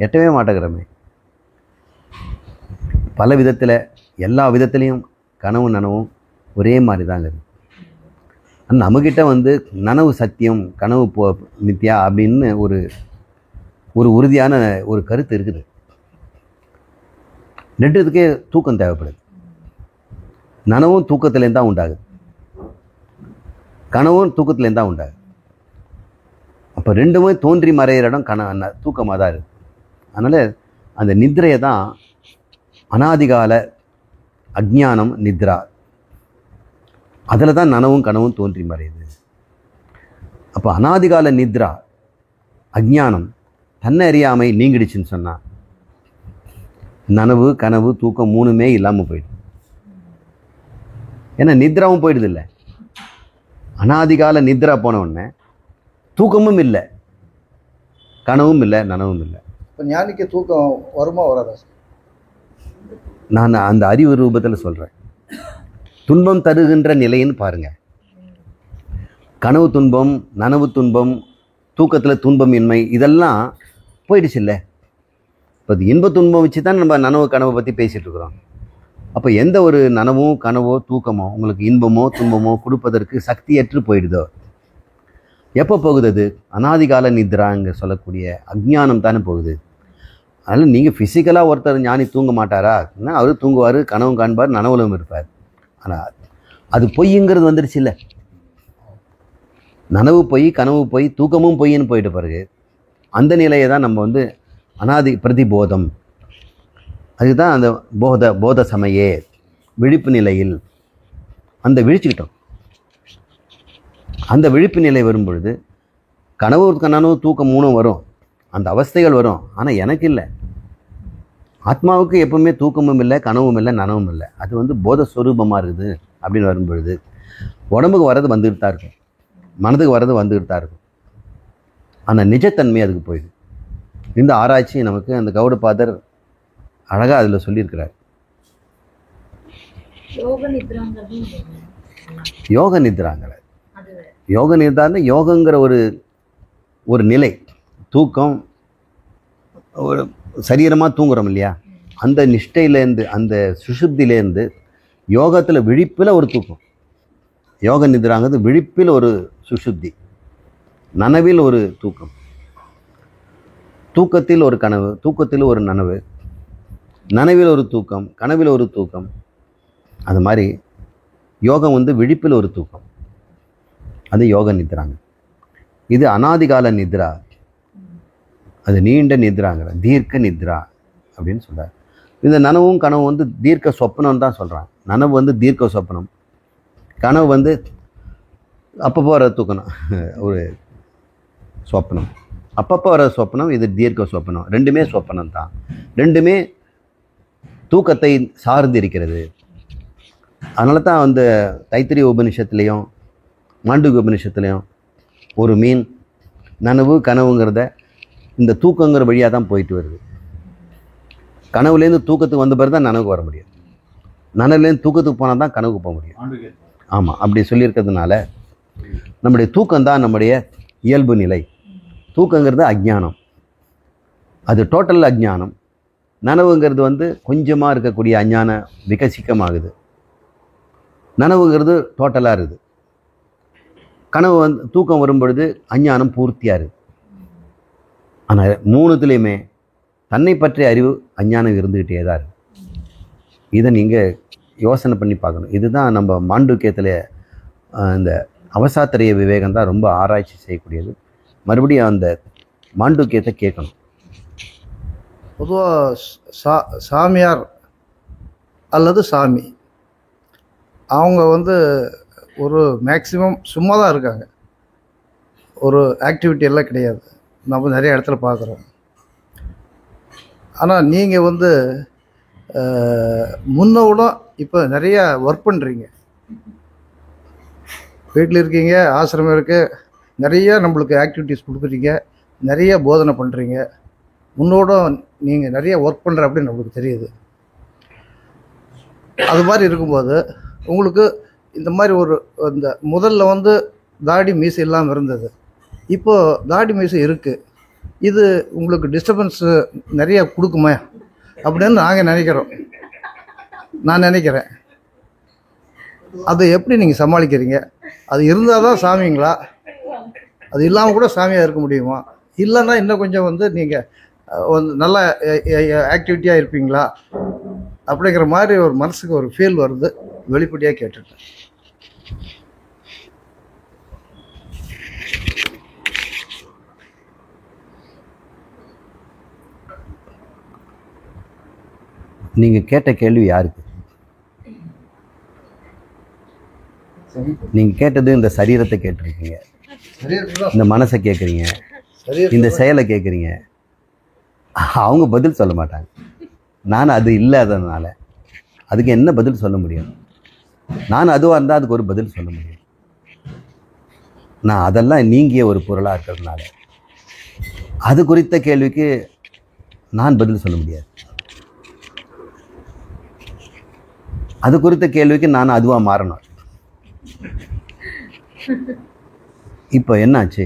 எட்டவே மாட்டேங்கிறோமே. பல விதத்தில், எல்லா விதத்துலேயும் கனவு நனவும் ஒரே மாதிரி தாங்க இருக்குது. ஆனால் நம்மக்கிட்ட வந்து நனவு சத்தியம், கனவு மித்யா அப்படின்னு ஒரு உறுதியான ஒரு கருத்து இருக்குது. ரெண்டுத்துக்கே தூக்கம் தேவைப்படுது. நனவும் தூக்கத்துலேருந்து தான் உண்டாகுது, கனவும் தூக்கத்துலேருந்து தான் உண்டாகுது. அப்போ ரெண்டுமே தோன்றி மறையிற இடம் தூக்கமாக தான் இருக்குது. அதனால் அந்த நித்ரையை தான் அனாதிகால அஜ்ஞானம் நித்ரா, அதில் தான் நனவும் கனவும் தோன்றி மறையுது. அப்போ அனாதிகால நித்ரா அஜ்ஞானம் தன்னை அறியாமை நீங்கிடுச்சுன்னு சொன்னால் நனவு கனவு தூக்கம் மூணுமே இல்லாமல் போயிடுது. ஏன்னா நித்ராவும் போயிடுது இல்லை. அனாதிகால நித்ரா போன உடனே தூக்கமும் இல்லை, கனவும் இல்லை, நனவும் இல்லை. இப்போ ஞானிக்கு தூக்கம் வருமா வராதா? நான் அந்த அறிவு ரூபத்தில் சொல்கிறேன். துன்பம் தருகின்ற நிலைன்னு பாருங்கள். கனவு துன்பம், நனவு துன்பம், தூக்கத்தில் துன்பம் இன்மை, இதெல்லாம் போயிடுச்சு இல்லை. இப்போ அது இன்ப துன்பம் வச்சு தான் நம்ம நனவு கனவை பற்றி பேசிகிட்டு இருக்கிறோம். அப்போ எந்த ஒரு நனவோ கனவோ தூக்கமோ உங்களுக்கு இன்பமோ துன்பமோ கொடுப்பதற்கு சக்தியற்று போயிடுதோ, எப்போ போகுது? அது அனாதிகால நித்ராங்க சொல்லக்கூடிய அஜ்ஞானம் தானே போகுது. அதனால் நீங்கள் ஃபிசிக்கலாக ஒருத்தர் ஞானி தூங்க மாட்டாரா? அவர் தூங்குவார், கனவும் காண்பார், நனவுலும் இருப்பார். ஆனால் அது பொய்ங்கிறது வந்துடுச்சு இல்லை. நனவு பொய், கனவு பொய், தூக்கமும் பொய்ன்னு போயிட்ட பிறகு அந்த நிலையை தான் நம்ம வந்து அனாதி பிரதிபோதம், அதுதான் அந்த போத சமயே விழிப்பு நிலையில் அந்த விழிச்சுக்கிட்டோம். அந்த விழிப்பு நிலை வரும் பொழுது கனவு தூக்கம் மூணும் வரும், அந்த அவஸ்தைகள் வரும். ஆனால் எனக்கு இல்லை. ஆத்மாவுக்கு எப்பவுமே தூக்கமும் இல்லை, கனவும் இல்லை, நனவும் இல்லை. அது வந்து போதஸ்வரூபமாக இருக்குது. அப்படின்னு வரும்பொழுது உடம்புக்கு வர்றது வந்துக்கிட்டு தான் இருக்கும், மனதுக்கு வர்றது வந்துக்கிட்டு தான் இருக்கும். ஆனால் நிஜத்தன்மை அதுக்கு போயிடுது. இந்த ஆராய்ச்சி நமக்கு அந்த கௌடபாதர் அழகாக அதில் சொல்லியிருக்கிறார். யோக நித்ராங்கிற யோக நித்ரான்னு யோகங்கிற ஒரு நிலை, தூக்கம், ஒரு சரீரமாக தூங்குறோம் இல்லையா, அந்த நிஷ்டையிலேருந்து, அந்த சுஷுப்தியிலேருந்து யோகத்தில் விழிப்பில் ஒரு தூக்கம். யோக நித்ராங்கிறது விழிப்பில் ஒரு சுஷுப்தி, நனவில் ஒரு தூக்கம், தூக்கத்தில் ஒரு கனவு, தூக்கத்தில் ஒரு நனவு, நனவில் ஒரு தூக்கம், கனவில் ஒரு தூக்கம். அது மாதிரி யோகம் வந்து விழிப்பில் ஒரு தூக்கம், அது யோக நித்ராங்க. இது அனாதிகால நித்ரா, அது நீண்ட நித்ராங்கிற தீர்க்க நித்ரா அப்படின்னு சொல்கிறார். இந்த நனவும் கனவும் வந்து தீர்க்க சொப்பனம் தான் சொல்கிறாங்க. நனவு வந்து தீர்க்க சொப்பனம், கனவு வந்து அப்போ போகிற தூக்கணும், ஒரு சொப்பனம். அப்பப்போ வர சொப்பனம், இது தீர்க்க சொப்பனம். ரெண்டுமே சொப்பனம் தான். ரெண்டுமே தூக்கத்தை சார்ந்து இருக்கிறது. அதனால தான் அந்த தைத்திரிய உபனிஷத்துலேயும் மாண்டூக்கிய உபனிஷத்துலேயும் ஒரு மீன் நனவு கனவுங்கிறத இந்த தூக்கங்கிற வழியாக தான் போயிட்டு வருது. கனவுலேருந்து தூக்கத்துக்கு வந்த பிறகு தான் நனவுக்கு வர முடியும். நனவுலேருந்து தூக்கத்துக்கு போனால் தான் கனவுக்கு போக முடியும். ஆமாம், அப்படி சொல்லியிருக்கிறதுனால நம்முடைய தூக்கம்தான் நம்முடைய இயல்பு நிலை. தூக்கங்கிறது அஜ்ஞானம், அது டோட்டல் அஜ்ஞானம். நனவுங்கிறது கொஞ்சமாக இருக்கக்கூடிய அஞ்ஞானம் விகசிக்கமாகுது. நனவுங்கிறது டோட்டலாக இருக்குது. கனவு தூக்கம் வரும்பொழுது அஞ்ஞானம் பூர்த்தியாக இருக்குது. ஆனால் மூணுத்துலேயுமே தன்னை பற்றிய அறிவு அஞ்ஞானம் இருந்துக்கிட்டே தான் இருக்குது. இதை நீங்கள் யோசனை பண்ணி பார்க்கணும். இதுதான் நம்ம மாண்டூக்கியத்தில் இந்த அவசாத்திரிய விவேகம் தான் ரொம்ப ஆராய்ச்சி செய்யக்கூடியது. மறுபடியும் அந்த மாண்டூக்கியத்தை கேட்கணும். பொதுவாக சாமியார் அல்லது சாமி அவங்க ஒரு மேக்சிமம் சும்மா தான் இருக்காங்க. ஒரு ஆக்டிவிட்டி எல்லாம் கிடையாது. நம்ம நிறைய இடத்துல பார்க்குறோம். ஆனால் நீங்கள் முன்னோட இப்போ நிறைய ஒர்க் பண்ணுறீங்க. வீட்டில் இருக்கீங்க, ஆசிரமம் இருக்குது, நிறைய நம்மளுக்கு ஆக்டிவிட்டீஸ் கொடுக்குறீங்க, நிறைய போதனை பண்ணுறீங்க. முன்னோட நீங்கள் நிறைய ஒர்க் பண்ணுற அப்படின்னு நம்மளுக்கு தெரியுது. அது மாதிரி இருக்கும்போது உங்களுக்கு இந்த மாதிரி இந்த முதல்ல தாடி மீசை இல்லாமல் இருந்தது. இப்போது தாடி மீசை இருக்குது. இது உங்களுக்கு டிஸ்டர்பன்ஸு நிறைய கொடுக்குமே அப்படின்னு நான் நினைக்கிறேன். அதை எப்படி நீங்கள் சமாளிக்கிறீங்க? அது இருந்தால் தான் சாமிங்களா? அது இல்லாமல் கூட சாமியாக இருக்க முடியுமா? இல்லைன்னா இன்னும் கொஞ்சம் நீங்கள் நல்ல ஆக்டிவிட்டியாக இருப்பீங்களா அப்படிங்கிற மாதிரி ஒரு மனசுக்கு ஒரு ஃபீல் வருது. வெளிப்படையாக கேட்டுட்டேன். நீங்கள் கேட்ட கேள்வி யாருக்கு? நீங்கள் கேட்டது இந்த சரீரத்தை கேட்டிருக்கீங்க, இந்த மனசை கேட்குறீங்க, இந்த செயலை கேட்குறீங்க. அவங்க பதில் சொல்ல மாட்டாங்க. நான் அது இல்லாததுனால அதுக்கு என்ன பதில் சொல்ல முடியும்? நான் அதுவாக இருந்தால் அதுக்கு ஒரு பதில் சொல்ல முடியும். நான் அதெல்லாம் நீங்கிய ஒரு பொருளாக இருக்கிறதுனால அது குறித்த கேள்விக்கு நான் பதில் சொல்ல முடியாது. அது குறித்த கேள்விக்கு நான் அதுவாக மாறணும். இப்போ என்னாச்சு,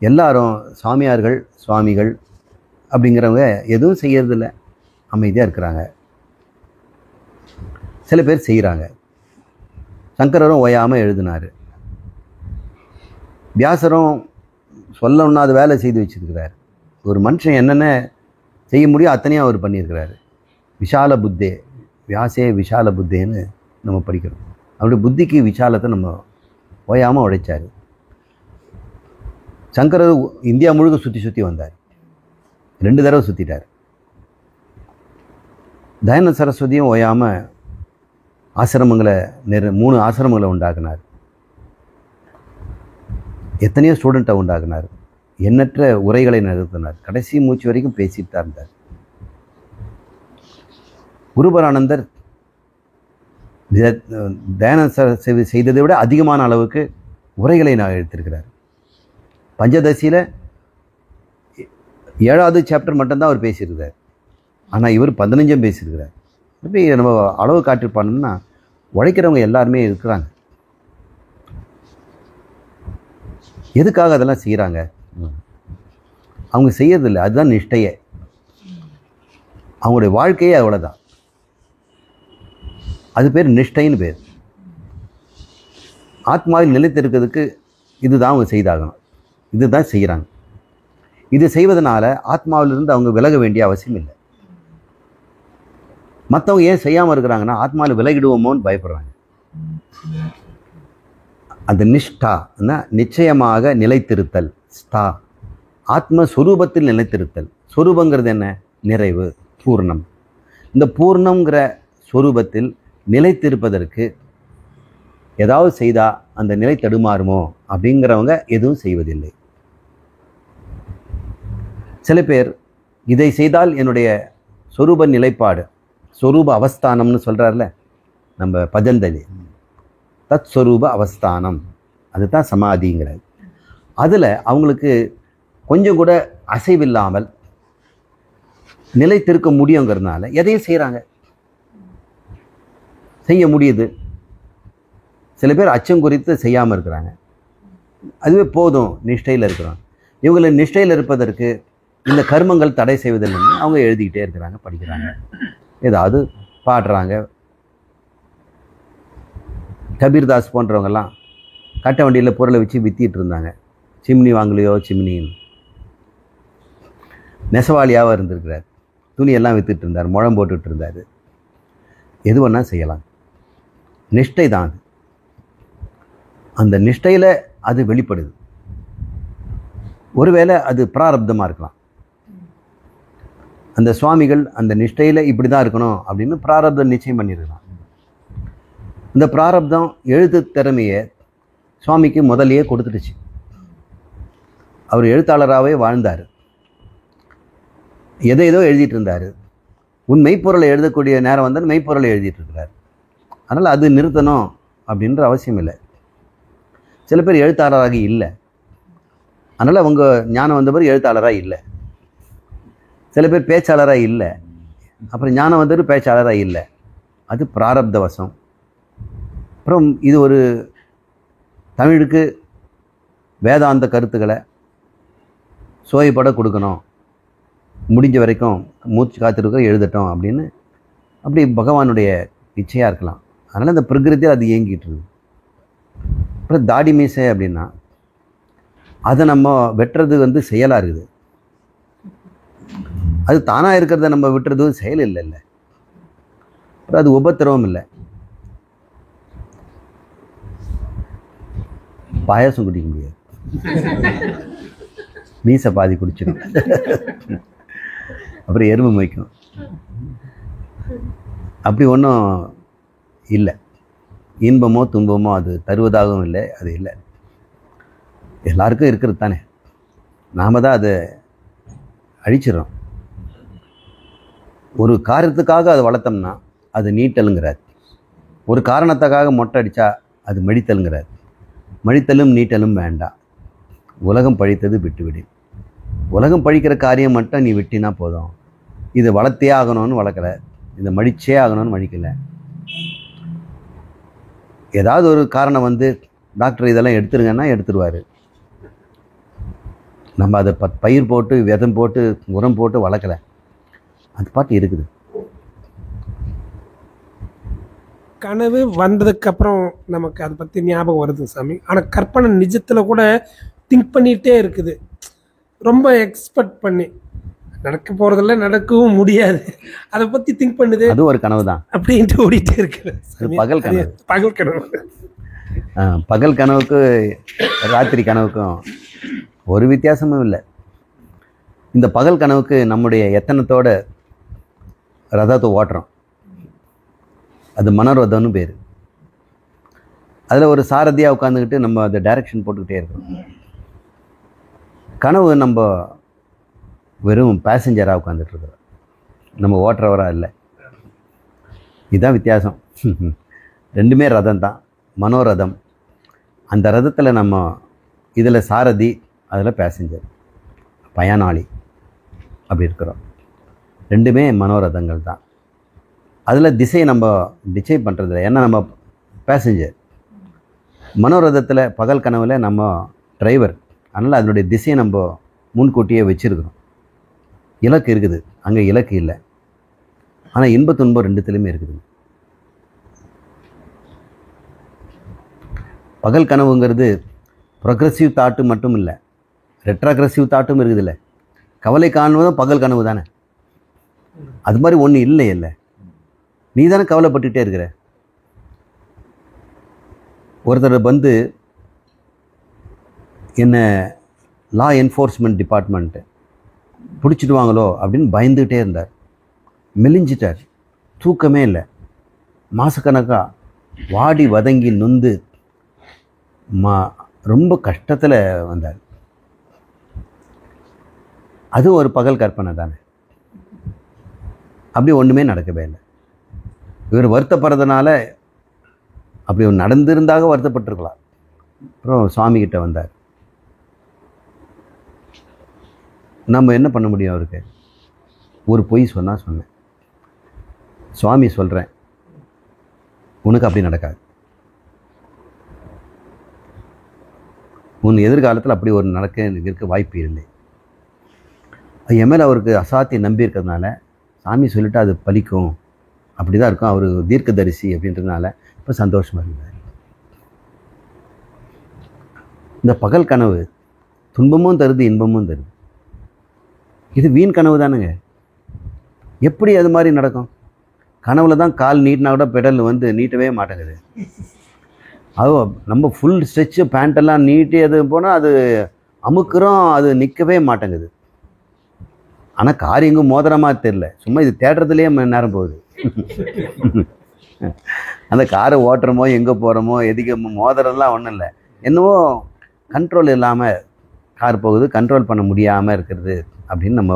எல்லாரும் சாமியார்கள் சுவாமிகள் அப்படிங்கிறவங்க எதுவும் செய்யறதில்ல, அமைதியாக இருக்கிறாங்க. சில பேர் செய்கிறாங்க. சங்கரரும் ஓயாமல் எழுதினார். வியாசரும் சொல்லணும்னா அது வேலை செய்து வச்சுருக்கிறார். ஒரு மனுஷன் என்னென்ன செய்ய முடியும் அத்தனையும் அவர் பண்ணியிருக்கிறாரு. விஷால புத்தே, வியாசே விஷால புத்தேன்னு நம்ம படிக்கிறோம். அவருடைய புத்திக்கு விஷாலத்தை நம்ம ஓயாமல் உழைச்சார். சங்கரர் இந்தியா முழுக்க சுற்றி வந்தார். 2 தடவை சுற்றிட்டார். தயானந்த சரஸ்வதியும் ஓயாமல் ஆசிரமங்களை 3 ஆசிரமங்களை உண்டாக்குனார். எத்தனையோ ஸ்டூடெண்ட்டை உண்டாக்குனார். எண்ணற்ற உரைகளை நிறுத்தினார். கடைசி மூச்சு வரைக்கும் பேசிட்டு தான் இருந்தார். குருபரானந்தர் தயானந்த சரஸ்வதி செய்ததை விட அதிகமான அளவுக்கு உரைகளை நான் எடுத்திருக்கிறார். பஞ்சதசியில் 7வது சாப்டர் மட்டும்தான் அவர் பேசியிருக்கிறார். ஆனால் இவர் 15 பேசியிருக்கிறார். இப்படி நம்ம அளவு காட்டிருப்பானோம்னா உழைக்கிறவங்க எல்லாருமே இருக்கிறாங்க. எதுக்காக அதெல்லாம் செய்கிறாங்க? அவங்க செய்யறதில்லை, அதுதான் நிஷ்டையே. அவங்களுடைய வாழ்க்கையே அவ்வளோதான். அது பேர் நிஷ்டைன்னு பேர். ஆத்மாவில் நிலைத்திருக்கிறதுக்கு இதுதான் அவங்க செய்தாகணும். இதுதான் செய்கிறாங்க. இது செய்வதனால ஆத்மாவிலிருந்து அவங்க விலக வேண்டிய அவசியம் இல்லை. மற்றவங்க ஏன் செய்யாமல் இருக்கிறாங்கன்னா ஆத்மாவில் விலகிடுவோமோன்னு பயப்படுறாங்க. அந்த நிஷ்டா நிச்சயமாக நிலைத்திருத்தல். ஸ்டா ஆத்மஸ்வரூபத்தில் நிலைத்திருத்தல். ஸ்வரூபங்கிறது என்ன? நிறைவு, பூர்ணம். இந்த பூர்ணங்கிற ஸ்வரூபத்தில் நிலைத்திருப்பதற்கு ஏதாவது செய்தால் அந்த நிலை தடுமாறுமோ அப்படிங்கிறவங்க எதுவும் செய்வதில்லை. சில பேர் இதை செய்தால் என்னுடைய சொரூப நிலைப்பாடு, சொரூப அவஸ்தானம்னு சொல்கிறார்ல நம்ம பதஞ்சலி, தத் சொரூப அவஸ்தானம், அதுதான் சமாதிங்கிறது. அதில் அவங்களுக்கு கொஞ்சம் கூட அசைவில்லாமல் நிலைத்திருக்க முடியுங்கிறதுனால எதையும் செய்கிறாங்க, செய்ய முடியுது. சில பேர் அச்சம் குறித்து செய்யாமல் இருக்கிறாங்க, அதுவே போதும் நிஷ்டையில் இருக்கிறோம். இவங்களை நிஷ்டையில் இருப்பதற்கு இந்த கர்மங்கள் தடை செய்வதில்லைன்னு அவங்க எழுதிக்கிட்டே இருக்கிறாங்க, படிக்கிறாங்க, ஏதாவது பாடுறாங்க. கபீர்தாஸ் போன்றவங்கெல்லாம் கட்ட வண்டியில் பொருளை வச்சு வித்திட்டு இருந்தாங்க. சிம்னி வாங்கலையோ சிம்னின்னு. நெசவாளியாகவும் இருந்திருக்கிறார், துணியெல்லாம் வித்துட்டு இருந்தார், முழம் போட்டுட்டு இருந்தார். எது வேணால் செய்யலாம், நிஷ்டை தான். அந்த நிஷ்டையில் அது வெளிப்படுது. ஒருவேளை அது பிராரப்தமாக இருக்கலாம். அந்த சுவாமிகள் அந்த நிஷ்டையில் இப்படி தான் இருக்கணும் அப்படின்னு பிராரப்தம் நிச்சயம் பண்ணியிருக்கலாம். இந்த பிராரப்தம் எழுத்து திறமையை சுவாமிக்கு முதலையே கொடுத்துடுச்சு. அவர் எழுத்தாளராகவே வாழ்ந்தார், ஏதோ எழுதிட்டு இருந்தார். உன் மெய்ப்பொருளை எழுதக்கூடிய நேரம் வந்தால் மெய்ப்பொருளை எழுதிட்டு இருக்கிறார். அதனால் அது நிறுத்தணும் அப்படின்ற அவசியம் இல்லை. சில பேர் எழுத்தாளராக இல்லை, அதனால் அவங்க ஞானம் வந்தவர் எழுத்தாளராக இல்லை. சில பேர் பேச்சாளராக இல்லை, அப்புறம் ஞானம் வந்தவர் பேச்சாளராக இல்லை. அது பிராரப்த வசம். அப்புறம் இது ஒரு தமிழுக்கு வேதாந்த கருத்துக்களை சுவைப்பட கொடுக்கணும், முடிஞ்ச வரைக்கும் மூச்சு காத்திருக்க எழுதட்டும் அப்படின்னு அப்படி பகவானுடைய இச்சையாக இருக்கலாம். அதனால் இந்த பிரகிருதியில் அது இயங்கிட்டு இருக்குது. அப்புறம் தாடி மீசை அப்படின்னா அதை நம்ம வெட்டுறது செயலாக இருக்குது. அது தானாக இருக்கிறத நம்ம விட்டுறது செயல் இல்லைல்ல. அப்புறம் அது உபத்திரவம் இல்லை. பாயாசம் குடிக்க முடியாது, மீசை பாதி குடிச்சிடும், அப்புறம் எறும்பு மொய்க்கும். அப்படி ஒன்றும் இல்லை. இன்பமோ துன்பமோ அது தருவதாகவும் இல்லை, அது இல்லை. எல்லாருக்கும் இருக்கிறது தானே, நாம் தான் அதை அழிச்சிடறோம். ஒரு காரணத்துக்காக அதை வளர்த்தோம்னா அது நீட்டலுங்கிறார். ஒரு காரணத்துக்காக மொட்டை அடித்தா அது மடித்தலுங்கிறார். மடித்தலும் நீட்டலும் வேண்டாம், உலகம் பழித்தது விட்டுவிடு. உலகம் பழிக்கிற காரியம் மட்டும் நீ விட்டினா போதும். இது வளர்த்தே ஆகணும்னு வளர்க்கலை, இதை மடிச்சே ஆகணும்னு மடிக்கலை. ஏதாவது ஒரு காரணம் டாக்டர் இதெல்லாம் எடுத்துருங்கன்னா எடுத்துருவார். நம்ம அதை பயிர் போட்டு விதம் போட்டு உரம் போட்டு வளர்க்கலை, அது பாட்டு இருக்குது. கனவு வந்ததுக்கப்புறம் நமக்கு அதை பற்றி ஞாபகம் வருது சாமி. ஆனால் கற்பனை நிஜத்தில் கூட திங்க் பண்ணிகிட்டே இருக்குது, ரொம்ப எக்ஸ்பெக்ட் பண்ணி. நடக்க போகிறதில்ல, நடக்கவும் முடியாது, அதை பற்றி திங்க் பண்ணுது. அது ஒரு கனவு தான் அப்படின்ட்டு ஓடிட்டே இருக்குது. பகல் கனவு. பகல் கனவு. பகல் கனவுக்கு ராத்திரி கனவுக்கும் ஒரு வித்தியாசமும் இல்லை. இந்த பகல் கனவுக்கு நம்முடைய எத்தனத்தோட ரதத்தை ஓட்டுறோம், அது மனோரதம்னு பேர். அதில் ஒரு சாரதியாக உட்காந்துக்கிட்டு நம்ம அதை டைரக்ஷன் போட்டுக்கிட்டே இருக்கோம். கனவு நம்ம வெறும் பேசஞ்சராக உட்காந்துட்ருக்குறோம், நம்ம ஓட்டுறவராக இல்லை. இதுதான் வித்தியாசம். ரெண்டுமே ரதம் தான், மனோரதம். அந்த ரதத்தில் நம்ம இதில் சாரதி, அதில் பேசஞ்சர், பயனாளி அப்படி இருக்கிறோம். ரெண்டுமே மனோரதங்கள் தான். அதில் திசையை நம்ம டிசைட் பண்ணுறதில்ல, ஏன்னா நம்ம பேசஞ்சர். மனோரதத்தில் பகல் கனவில் நம்ம டிரைவர், அதனால் அதனுடைய திசையை நம்ம முன்கூட்டியே வச்சுருக்கிறோம். இலக்கு இருக்குது, அங்கே இலக்கு இல்லை. ஆனால் இன்ப துன்பம் ரெண்டுத்துலேயுமே இருக்குது. பகல் கனவுங்கிறது ப்ரொக்ரெசிவ் தாட்டு மட்டும் இல்லை, ரெட்ராக்ரெசிவ் தாட்டும் இருக்குது. இல்லை, கவலை காணுவதும் பகல் கனவு தானே. அது மாதிரி ஒன்று இல்லை. இல்லை, நீ தானே கவலைப்பட்டுகிட்டே இருக்கிற. ஒருத்தர் என்ன லா என்ஃபோர்ஸ்மெண்ட் டிபார்ட்மெண்ட்டு பிடிச்சிடுவாங்களோ அப்படின்னு பயந்துகிட்டே இருந்தார். மெலிஞ்சிட்டார், தூக்கமே இல்லை, மாதக்கணக்காக வாடி வதங்கி நொந்து ரொம்ப கஷ்டத்தில் வந்தார். அதுவும் ஒரு பகல் கற்பனை தானே. அப்படி ஒன்றுமே நடக்கவே இல்லை. இவர் வருத்தப்படுறதுனால அப்படி நடந்திருந்தாக வருத்தப்பட்டிருக்கலாம். அப்புறம் சுவாமிகிட்ட வந்தார். நம்ம என்ன பண்ண முடியும்? அவருக்கு ஒரு பொய் சொன்னால் சொன்னேன். சுவாமி சொல்கிறேன், உனக்கு அப்படி நடக்காது. உன் எதிர்காலத்தில் அப்படி ஒரு இருக்க வாய்ப்பு இல்லை. என் மேலே அவருக்கு அசாத்திய நம்பி இருக்கிறதுனால சாமி சொல்லிட்டு அது பலிக்கும், அப்படி தான் இருக்கும். அவர் தீர்க்கதரிசி அப்படின்றதுனால இப்போ சந்தோஷமாக இருந்தார். இந்த பகல் கனவு துன்பமும் தருது, இன்பமும் தருது. இது வீண் கனவு தானுங்க. எப்படி அது மாதிரி நடக்கும்? கனவுல தான் கால் நீட்டினா கூட பெடல் நீட்டவே மாட்டேங்குது. அது நம்ம ஃபுல் ஸ்ட்ரெச்சு பேண்ட்டெல்லாம் நீட்டி அது போனால் அது அமுக்குறோம், அது நிற்கவே மாட்டேங்குது. ஆனால் கார் எங்கும் மோதிர மாதிரி தெரில, சும்மா இது தேடுறதுலேயே நேரம் போகுது. அந்த காரை ஓட்டுறமோ எங்கே போகிறோமோ எதுக்கு மோதிரம்லாம் ஒன்றும் இல்லை, என்னவோ கண்ட்ரோல் இல்லாமல் கார் போகுது, கண்ட்ரோல் பண்ண முடியாமல் இருக்கிறது அப்படின்னு நம்ம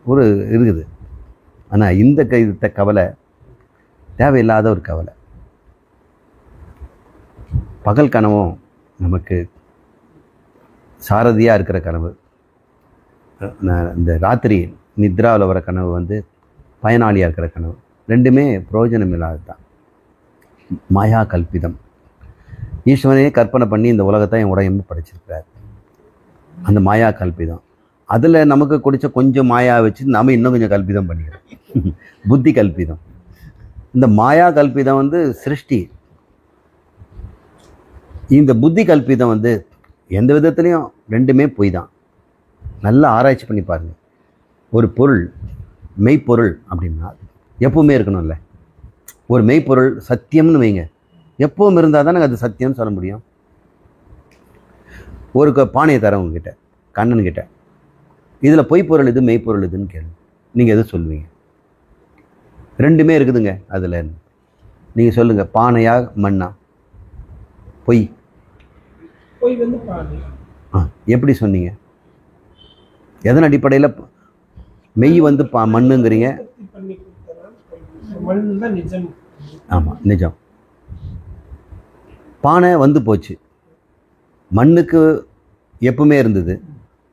ஒரு இருக்குது. ஆனால் இந்த கவலை தேவையில்லாத ஒரு கவலை. பகல் கனவும் நமக்கு சாரதியாக இருக்கிற கனவு, இந்த ராத்திரி நித்ராவில் வர கனவு பயனாளியாக இருக்கிற கனவு, ரெண்டுமே பிரயோஜனம் இல்லாதது தான். மாயா கல்பிதம். ஈஸ்வரனே கற்பனை பண்ணி இந்த உலகத்தை என் உடையம்பு படைச்சிருக்கிறார். அந்த மாயா கல்பிதம், அதில் நமக்கு குடித்த கொஞ்சம் மாயா வச்சு நாம் இன்னும் கொஞ்சம் கல்பிதம் பண்ணிக்கிறோம். புத்தி கல்பிதம். இந்த மாயா கல்பிதம் சிருஷ்டி. இந்த புத்தி கல்பிதம் எந்த விதத்துலேயும் ரெண்டுமே பொய் தான். நல்லா ஆராய்ச்சி பண்ணி பாருங்கள். ஒரு பொருள் மெய்ப்பொருள் அப்படின்னா எப்பவுமே இருக்கணும்ல. ஒரு மெய்ப்பொருள் சத்தியம்னு வைங்க, எப்பவும் இருந்தால் தானே அது சத்தியம்னு சொல்ல முடியும். ஒரு பானையை தரவங்க கிட்ட, கண்ணன் கிட்ட, இதில் பொய்ப்பொருள் இது மெய்ப்பொருள் இதுன்னு கேள்வி, நீங்கள் எது சொல்லுவீங்க? ரெண்டுமே இருக்குதுங்க அதில். நீங்கள் சொல்லுங்கள், பானையா மண்ணா? பொய். எப்படி சொன்னீங்க? எதன் அடிப்படையில் மெய் மண்ணுங்கிறீங்க? ஆமாம், நிஜம். பானை போச்சு, மண்ணுக்கு எப்பவுமே இருந்தது.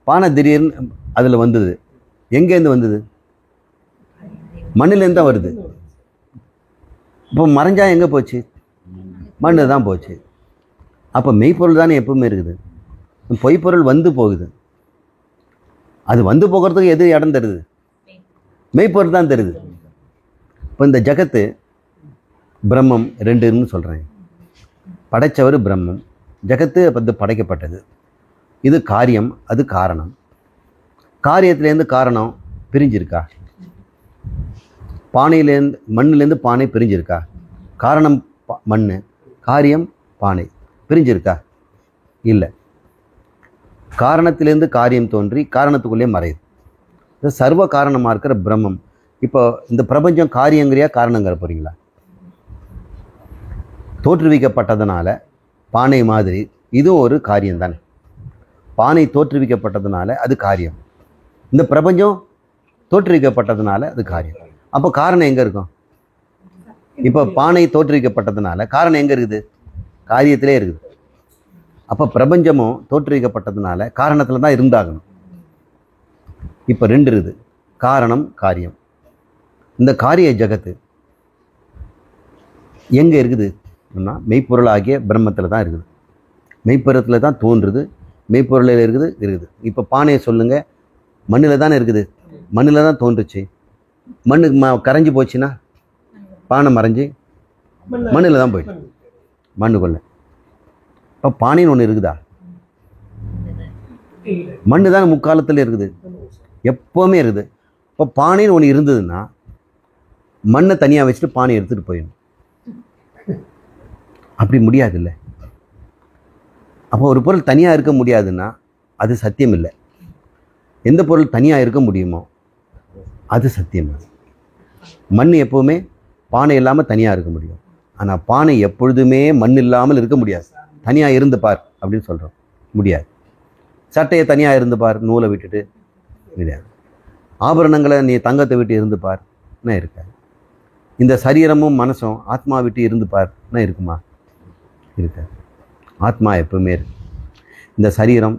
பானை திடீர்னு அதில் வந்தது. எங்கேருந்து வந்தது? மண்ணிலேருந்து தான் வருது. இப்போ மறைஞ்சா எங்கே போச்சு? மண்ணு தான் போச்சு. அப்போ மெய்ப்பொருள் தானே எப்பவுமே இருக்குது. பொய்ப்பொருள் போகுது. அது போகிறதுக்கு எது இடம் தருது? மெய்ப்பொருள் தான் தருது. இப்போ இந்த ஜகத்து பிரம்மம் ரெண்டுன்னு சொல்கிறேன். படைச்சவர் பிரம்மம், ஜகத்து படைக்கப்பட்டது. இது காரியம், அது காரணம். காரியத்திலேருந்து காரணம் பிரிஞ்சிருக்கா? பானையிலேருந்து மண்ணிலேருந்து பானை பிரிஞ்சிருக்கா? காரணம் மண், காரியம் பானை, பிரிஞ்சிருக்கா? இல்லை. காரணத்திலேருந்து காரியம் தோன்றி காரணத்துக்குள்ளே மறையுது. இது சர்வ காரணமாக இருக்கிற பிரம்மம். இப்போ இந்த பிரபஞ்சம் காரியங்கிறியா காரணங்கிற போகிறீங்களா? தோற்றுவிக்கப்பட்டதுனால பானை மாதிரி இதுவும் ஒரு காரியம் தானே. பானை தோற்றுவிக்கப்பட்டதுனால அது காரியம், இந்த பிரபஞ்சம் தோற்றுவிக்கப்பட்டதுனால அது காரியம். அப்போ காரணம் எங்கே இருக்கும்? இப்போ பானை தோற்றுவிக்கப்பட்டதுனால காரணம் எங்கே இருக்குது? காரியத்திலே இருக்குது. அப்போ பிரபஞ்சமும் தோற்றுவிக்கப்பட்டதுனால காரணத்தில் தான் இருந்தாகணும். இப்போ ரெண்டு இருக்குது, காரணம் காரியம். இந்த காரிய ஜகத்து எங்கே இருக்குது? மெய்ப்பொருளாகிய பிரம்மத்தில் தான் இருக்குது. மெய்ப்பொருளத்தில் தான் தோன்றுது, மெய்ப்பொருளில் இருக்குது. இப்போ பானையை சொல்லுங்கள், மண்ணில் தானே இருக்குது. மண்ணில் தான் தோன்றுச்சு. மண்ணுக்கு கரைஞ்சி போச்சுன்னா பானை மறைஞ்சி மண்ணில் தான் போயிடுச்சு, மண்ணுக்குள்ள. இப்போ பானைன்னு ஒன்று இருக்குதா? மண்ணு தானே முக்காலத்தில் இருக்குது, எப்போவுமே இருக்குது. இப்போ பானைன்னு ஒன்று இருந்ததுன்னா மண்ணை தனியாக வச்சுட்டு பானை எடுத்துகிட்டு போயிடணும். அப்படி முடியாது இல்லை. அப்போ ஒரு பொருள் தனியாக இருக்க முடியாதுன்னா அது சத்தியம் இல்லை. எந்த பொருள் தனியாக இருக்க முடியுமோ அது சத்தியம். மண் எப்போவுமே பானை இல்லாமல் தனியாக இருக்க முடியும். ஆனால் பானை எப்பொழுதுமே மண் இல்லாமல் இருக்க முடியாது. தனியாக இருந்து பார் அப்படின்னு சொல்கிறோம், முடியாது. சட்டையை தனியாக இருந்து பார், நூலை விட்டுட்டு கிடையாது. ஆபரணங்களை நீ தங்கத்தை விட்டு இருந்து பார், என்ன இருக்காது. இந்த சரீரமும் மனசும் ஆத்மா விட்டு இருந்து பார், என்ன இருக்குமா? இருக்காது. ஆத்மா எப்பவுமே இருக்கு. இந்த சரீரம்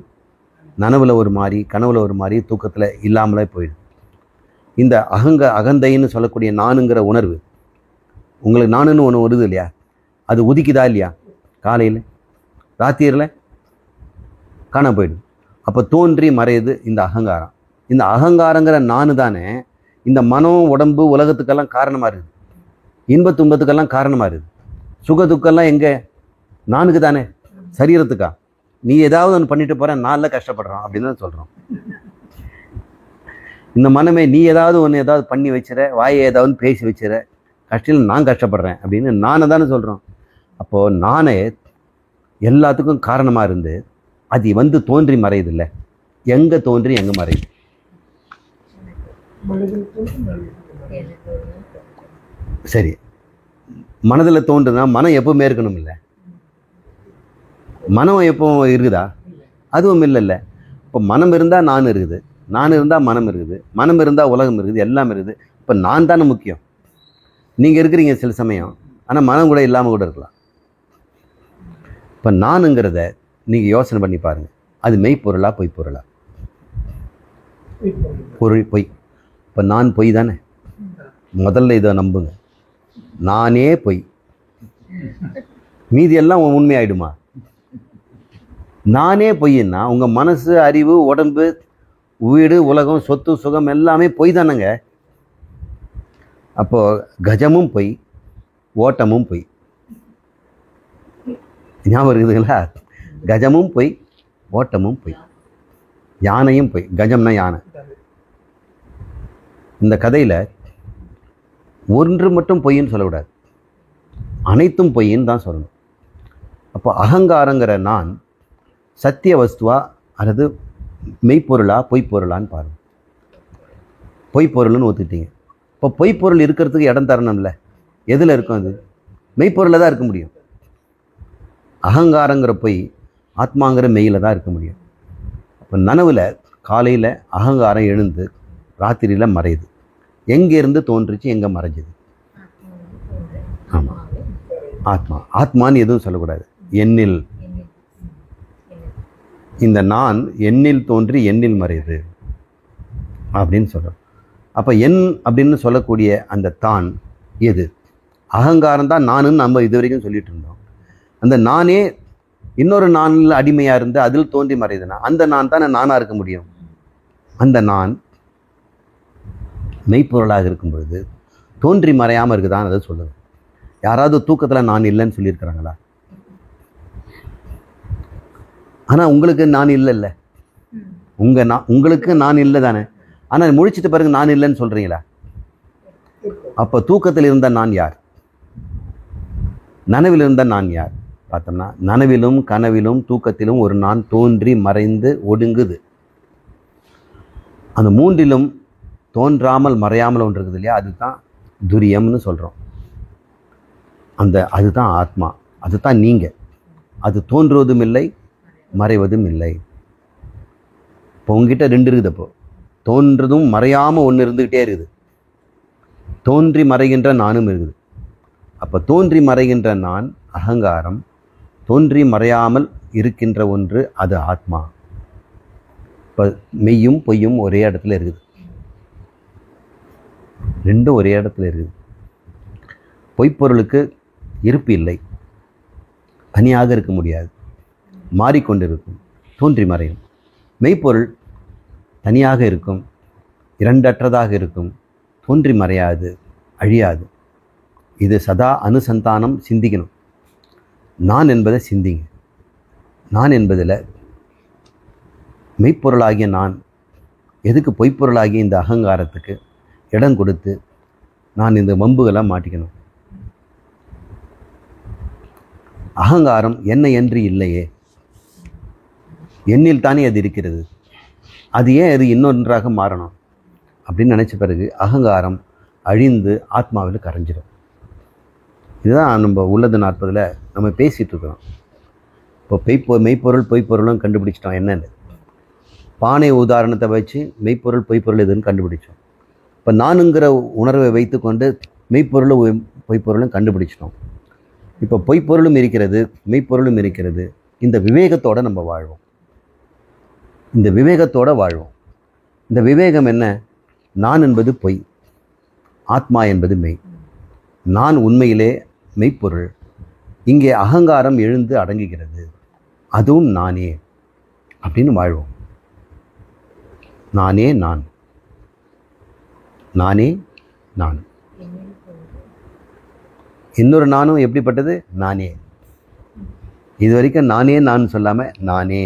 நனவில் ஒரு மாதிரி, கனவுல ஒரு மாதிரி, தூக்கத்தில் இல்லாமலே போயிடுது. இந்த அகந்தைன்னு சொல்லக்கூடிய நானுங்கிற உணர்வு உங்களுக்கு நானுன்னு ஒன்று வருது இல்லையா, அது உதிக்குதா இல்லையா? காலையில் ராத்திரியில் காண போயிடுது. அப்போ தோன்றி மறையுது இந்த அகங்காரம். இந்த அகங்காரங்கிற நானு தானே இந்த மனம், உடம்பு, உலகத்துக்கெல்லாம் காரணமாக இருக்குது. இன்ப துன்பத்துக்கெல்லாம் காரணமாக இருக்குது. சுக துக்கெல்லாம் எங்கே? நானுக்கு தானே, சரீரத்துக்கா? நீ ஏதாவது ஒன்று பண்ணிட்டு போகிற, நானில் கஷ்டப்படுறான் அப்படின்னு தான் சொல்கிறோம். இந்த மனமே நீ ஏதாவது பண்ணி வச்சுற, வாயை ஏதாவது பேசி வச்சுற, கஷ்டம் நான் கஷ்டப்படுறேன் அப்படின்னு நானை தானே சொல்கிறோம். அப்போது நானே எல்லாத்துக்கும் காரணமாக இருந்து அது வந்து தோன்றி மறையுதில்லை. எங்கே தோன்றி எங்கே மறையுது? சரி, மனதில் தோன்றுனா மனம் எப்பவுமே இருக்கணும் இல்லை? மனம் எப்போ இருக்குதா? அதுவும் இல்லைல்ல. இப்போ மனம் இருந்தால் நான் இருக்குது, நான் இருந்தால் மனம் இருக்குது, மனம் இருந்தால் உலகம் இருக்குது, எல்லாம் இருக்குது. இப்போ நான் தானே முக்கியம். நீங்கள் இருக்கிறீங்க சில சமயம், ஆனால் மனம் கூட இல்லாமல் கூட இருக்கலாம். இப்போ நானுங்கிறத நீங்கள் யோசனை பண்ணி பாருங்கள். அது மெய்ப்பொருளா பொய்ப்பொருளா? பொருள் பொய். இப்போ நான் பொய் தானே. முதல்ல இதை நம்புங்க, நானே பொய். மீதி எல்லாம் உண்மையாயிடுமா? நானே பொய்ன்னா உங்கள் மனசு, அறிவு, உடம்பு, வீடு, உலகம், சொத்து, சுகம் எல்லாமே பொய் தானேங்க. அப்போது கஜமும் பொய், ஓட்டமும் பொய். ஞாபகம் இருக்குதுங்களா? கஜமும் பொய், ஓட்டமும் பொய், யானையும் பொய். கஜம்னா யானை. இந்த கதையில் ஒன்று மட்டும் பொய்ன்னு சொல்லக்கூடாது, அனைத்தும் பொய்ன்னு தான் சொல்லணும். அப்போ அகங்காரங்கிற நான் சத்திய வஸ்துவா அல்லது மெய்ப்பொருளா பொய்ப்பொருளான்னு பாருங்கள். பொய்ப்பொருள்னு ஒத்துக்கிட்டீங்க. இப்போ பொய்ப்பொருள் இருக்கிறதுக்கு இடம் தரணும்ல. எதில் இருக்கும்? அது மெய்ப்பொருளில் தான் இருக்க முடியும். அகங்காரங்கிற பொய் ஆத்மாங்கிற மெய்யில் தான் இருக்க முடியும். அப்போ நனவில் காலையில் அகங்காரம் எழுந்து ராத்திரியில் மறையுது. எங்கேருந்து தோன்றுச்சு, எங்கே மறைஞ்சுது? ஆமாம், ஆத்மா. ஆத்மான்னு எதுவும் சொல்லக்கூடாது. எண்ணில், இந்த நான் எண்ணில் தோன்றி எண்ணில் மறையுது அப்படின்னு சொல்கிறோம். அப்போ எண் அப்படின்னு சொல்லக்கூடிய அந்த தான் எது? அகங்காரம் தான் நானுன்னு நம்ம இது வரைக்கும் சொல்லிட்டு இருந்தோம். அந்த நானே இன்னொரு நானில் அடிமையாக இருந்து அதில் தோன்றி மறையுதுன்னா அந்த நான் தானே நானாக இருக்க முடியும். அந்த நான் மெய்ப்பொருளாக இருக்கும் பொழுது தோன்றி மறையாமல் இருக்குதான்னு அதை சொல்லுது. யாராவது தூக்கத்தில் நான் இல்லைன்னு சொல்லியிருக்கிறாங்களா? ஆனால் உங்களுக்கு நான் இல்லைல்ல. உங்களுக்கு நான் இல்லை தானே. ஆனால் முழிச்சிட்டு பிறகு நான் இல்லைன்னு சொல்கிறீங்களா? அப்போ தூக்கத்தில் இருந்த நான் யார்? நனவில் இருந்த நான் யார்? பார்த்தோம்னா நனவிலும் கனவிலும் தூக்கத்திலும் ஒரு நான் தோன்றி மறைந்து ஒடுங்குது. அந்த மூன்றிலும் தோன்றாமல் மறையாமல் ஒன்று இருக்குது இல்லையா, அதுதான் துரியம்னு சொல்கிறோம். அதுதான் ஆத்மா, அதுதான் நீங்கள். அது தோன்றுவதும் இல்லை, மறைவதும் இல்லை. இப்போ உங்ககிட்ட ரெண்டு இருக்குது. அப்போ தோன்றதும் மறையாமல் ஒன்று இருந்துக்கிட்டே இருக்குது, தோன்றி மறைகின்ற நானும் இருக்குது. அப்போ தோன்றி மறைகின்ற நான் அகங்காரம், தோன்றி மறையாமல் இருக்கின்ற ஒன்று அது ஆத்மா. இப்போ மெய்யும் பொய்யும் ஒரே இடத்துல இருக்குது, ரெண்டும் ஒரே இடத்துல இருக்குது. பொய்ப்பொருளுக்கு இருப்பு இல்லை, தனியாக இருக்க முடியாது, மாறிக்கொண்டிருக்கும், தோன்றி மறையும். மெய்ப்பொருள் தனியாக இருக்கும், இரண்டற்றதாக இருக்கும், தோன்றி மறையாது, அழியாது. இது சதா அனுசந்தானம் சிந்திக்கணும். நான் என்பதை சிந்திங்க. நான் என்பதில் மெய்ப்பொருளாகிய நான் எதுக்கு பொய்ப்பொருளாகிய இந்த அகங்காரத்துக்கு இடம் கொடுத்து நான் இந்த வம்புகளை மாட்டிக்கணும்? அகங்காரம் என்ன என்று இல்லையே, எண்ணில் தானே அது இருக்கிறது. அது ஏன் அது இன்னொன்றாக மாறணும் அப்படின்னு நினச்ச பிறகு அகங்காரம் அழிந்து ஆத்மாவில் கரைஞ்சிடும். இதுதான் நம்ம உள்ளது 40 நம்ம பேசிகிட்டு இருக்கிறோம். இப்போ மெய்ப்பொருள் பொய்ப்பொருளும் கண்டுபிடிச்சிட்டோம் என்னென்னு. பானை உதாரணத்தை வச்சு மெய்ப்பொருள் பொய்ப்பொருள் எதுன்னு கண்டுபிடிச்சோம். இப்போ நானுங்கிற உணர்வை வைத்துக்கொண்டு மெய்ப்பொருளும் பொய்ப்பொருளும் கண்டுபிடிச்சிட்டோம். இப்போ பொய்ப்பொருளும் இருக்கிறது, மெய்ப்பொருளும் இருக்கிறது. இந்த விவேகத்தோடு நம்ம வாழ்வோம். இந்த விவேகத்தோடு வாழ்வோம். இந்த விவேகம் என்ன? நான் என்பது பொய், ஆத்மா என்பது மெய். நான் உண்மையிலே மெய்ப்பொருள். இங்கே அகங்காரம் எழுந்து அடங்குகிறது, அதுவும் நானே அப்படின்னு வாழ்வோம். நானே நான், நானே நான். இன்னொரு நானும் எப்படிப்பட்டது? நானே. இது வரைக்கும் நானே நான் சொல்லாமல் நானே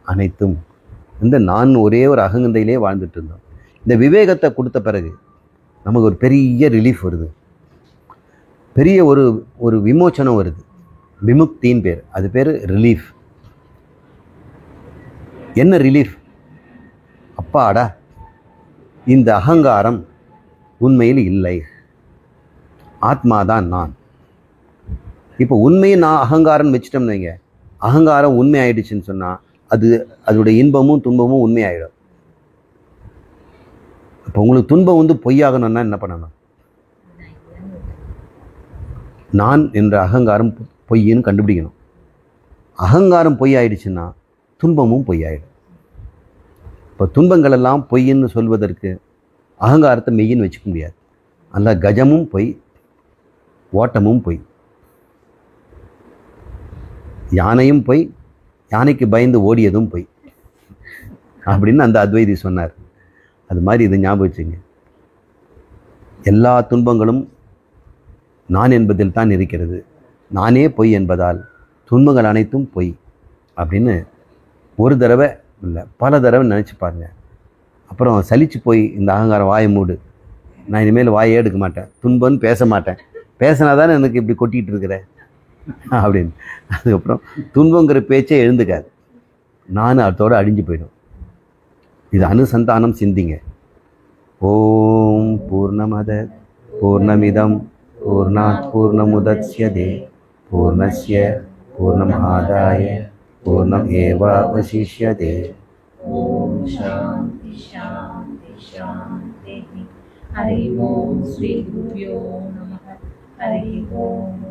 அனைத்தும், இந்த நான் ஒரே ஒரு அகங்கந்தையிலே வாழ்ந்துட்டு இருந்தோம். இந்த விவேகத்தை கொடுத்த பிறகு நமக்கு ஒரு பெரிய ரிலீஃப் வருது, பெரிய ஒரு விமோச்சனம் வருது. விமுக்தின்னு பேர், அது பேர் ரிலீஃப். என்ன ரிலீஃப்? அப்பாடா, இந்த அகங்காரம் உண்மையில் இல்லை, ஆத்மாதான் நான். இப்போ உண்மையை நான் அகங்காரம் வச்சுட்டோம்னு வைங்க, அகங்காரம் உண்மை ஆயிடுச்சுன்னு சொன்னால் அதோடைய இன்பமும் துன்பமும் உண்மையாயிடும். இப்போ உங்களுக்கு துன்பம் பொய்யாகணும்னா என்ன பண்ணணும்? நான் என்ற அகங்காரம் பொய்ன்னு கண்டுபிடிக்கணும். அகங்காரம் பொய் ஆயிடுச்சுன்னா துன்பமும் பொய்யாயிடும். இப்போ துன்பங்கள் எல்லாம் பொய்ன்னு சொல்வதற்கு அகங்காரத்தை மெய்யின்னு வச்சுக்க முடியாது. அந்த கஜமும் பொய், ஓட்டமும் பொய், யானையும் பொய், யானைக்கு பயந்து ஓடியதும் பொய் அப்படின்னு அந்த அத்வைதி சொன்னார். அது மாதிரி இதை ஞாபகம் வச்சுங்க. எல்லா துன்பங்களும் நான் என்பதில் தான் இருக்கிறது. நானே பொய் என்பதால் துன்பங்கள் அனைத்தும் பொய் அப்படின்னு ஒரு தடவை இல்லை பல தடவை நினச்சி பாருங்க. அப்புறம் சலிச்சு போய் இந்த அகங்காரம் வாயை மூடு, நான் இனிமேல் வாயே எடுக்க மாட்டேன், துன்பம்னு பேச மாட்டேன், பேசினா தானே எனக்கு இப்படி கொட்டிகிட்டு இருக்கிறேன் அப்படின்னு. அதுக்கப்புறம் துன்பங்கிற பேச்சே எழுந்துக்காது, நான் அதோடு அழிஞ்சு போயிடும். இது அனுசந்தானம் சிந்திங்க. ஓம் பூர்ணமத பூர்ணமிதம் பூர்ணாத் பூர்ணமுதச்யதே பூர்ணஸ்ய பூர்ணமாதாய பூர்ணம் ஏவாவசிஷ்யதே. ஓம் சாந்தி சாந்தி சாந்தி. ஹரி ஓம் ஸ்ரீ குருப்யோ நமः. ஹரி ஓம்.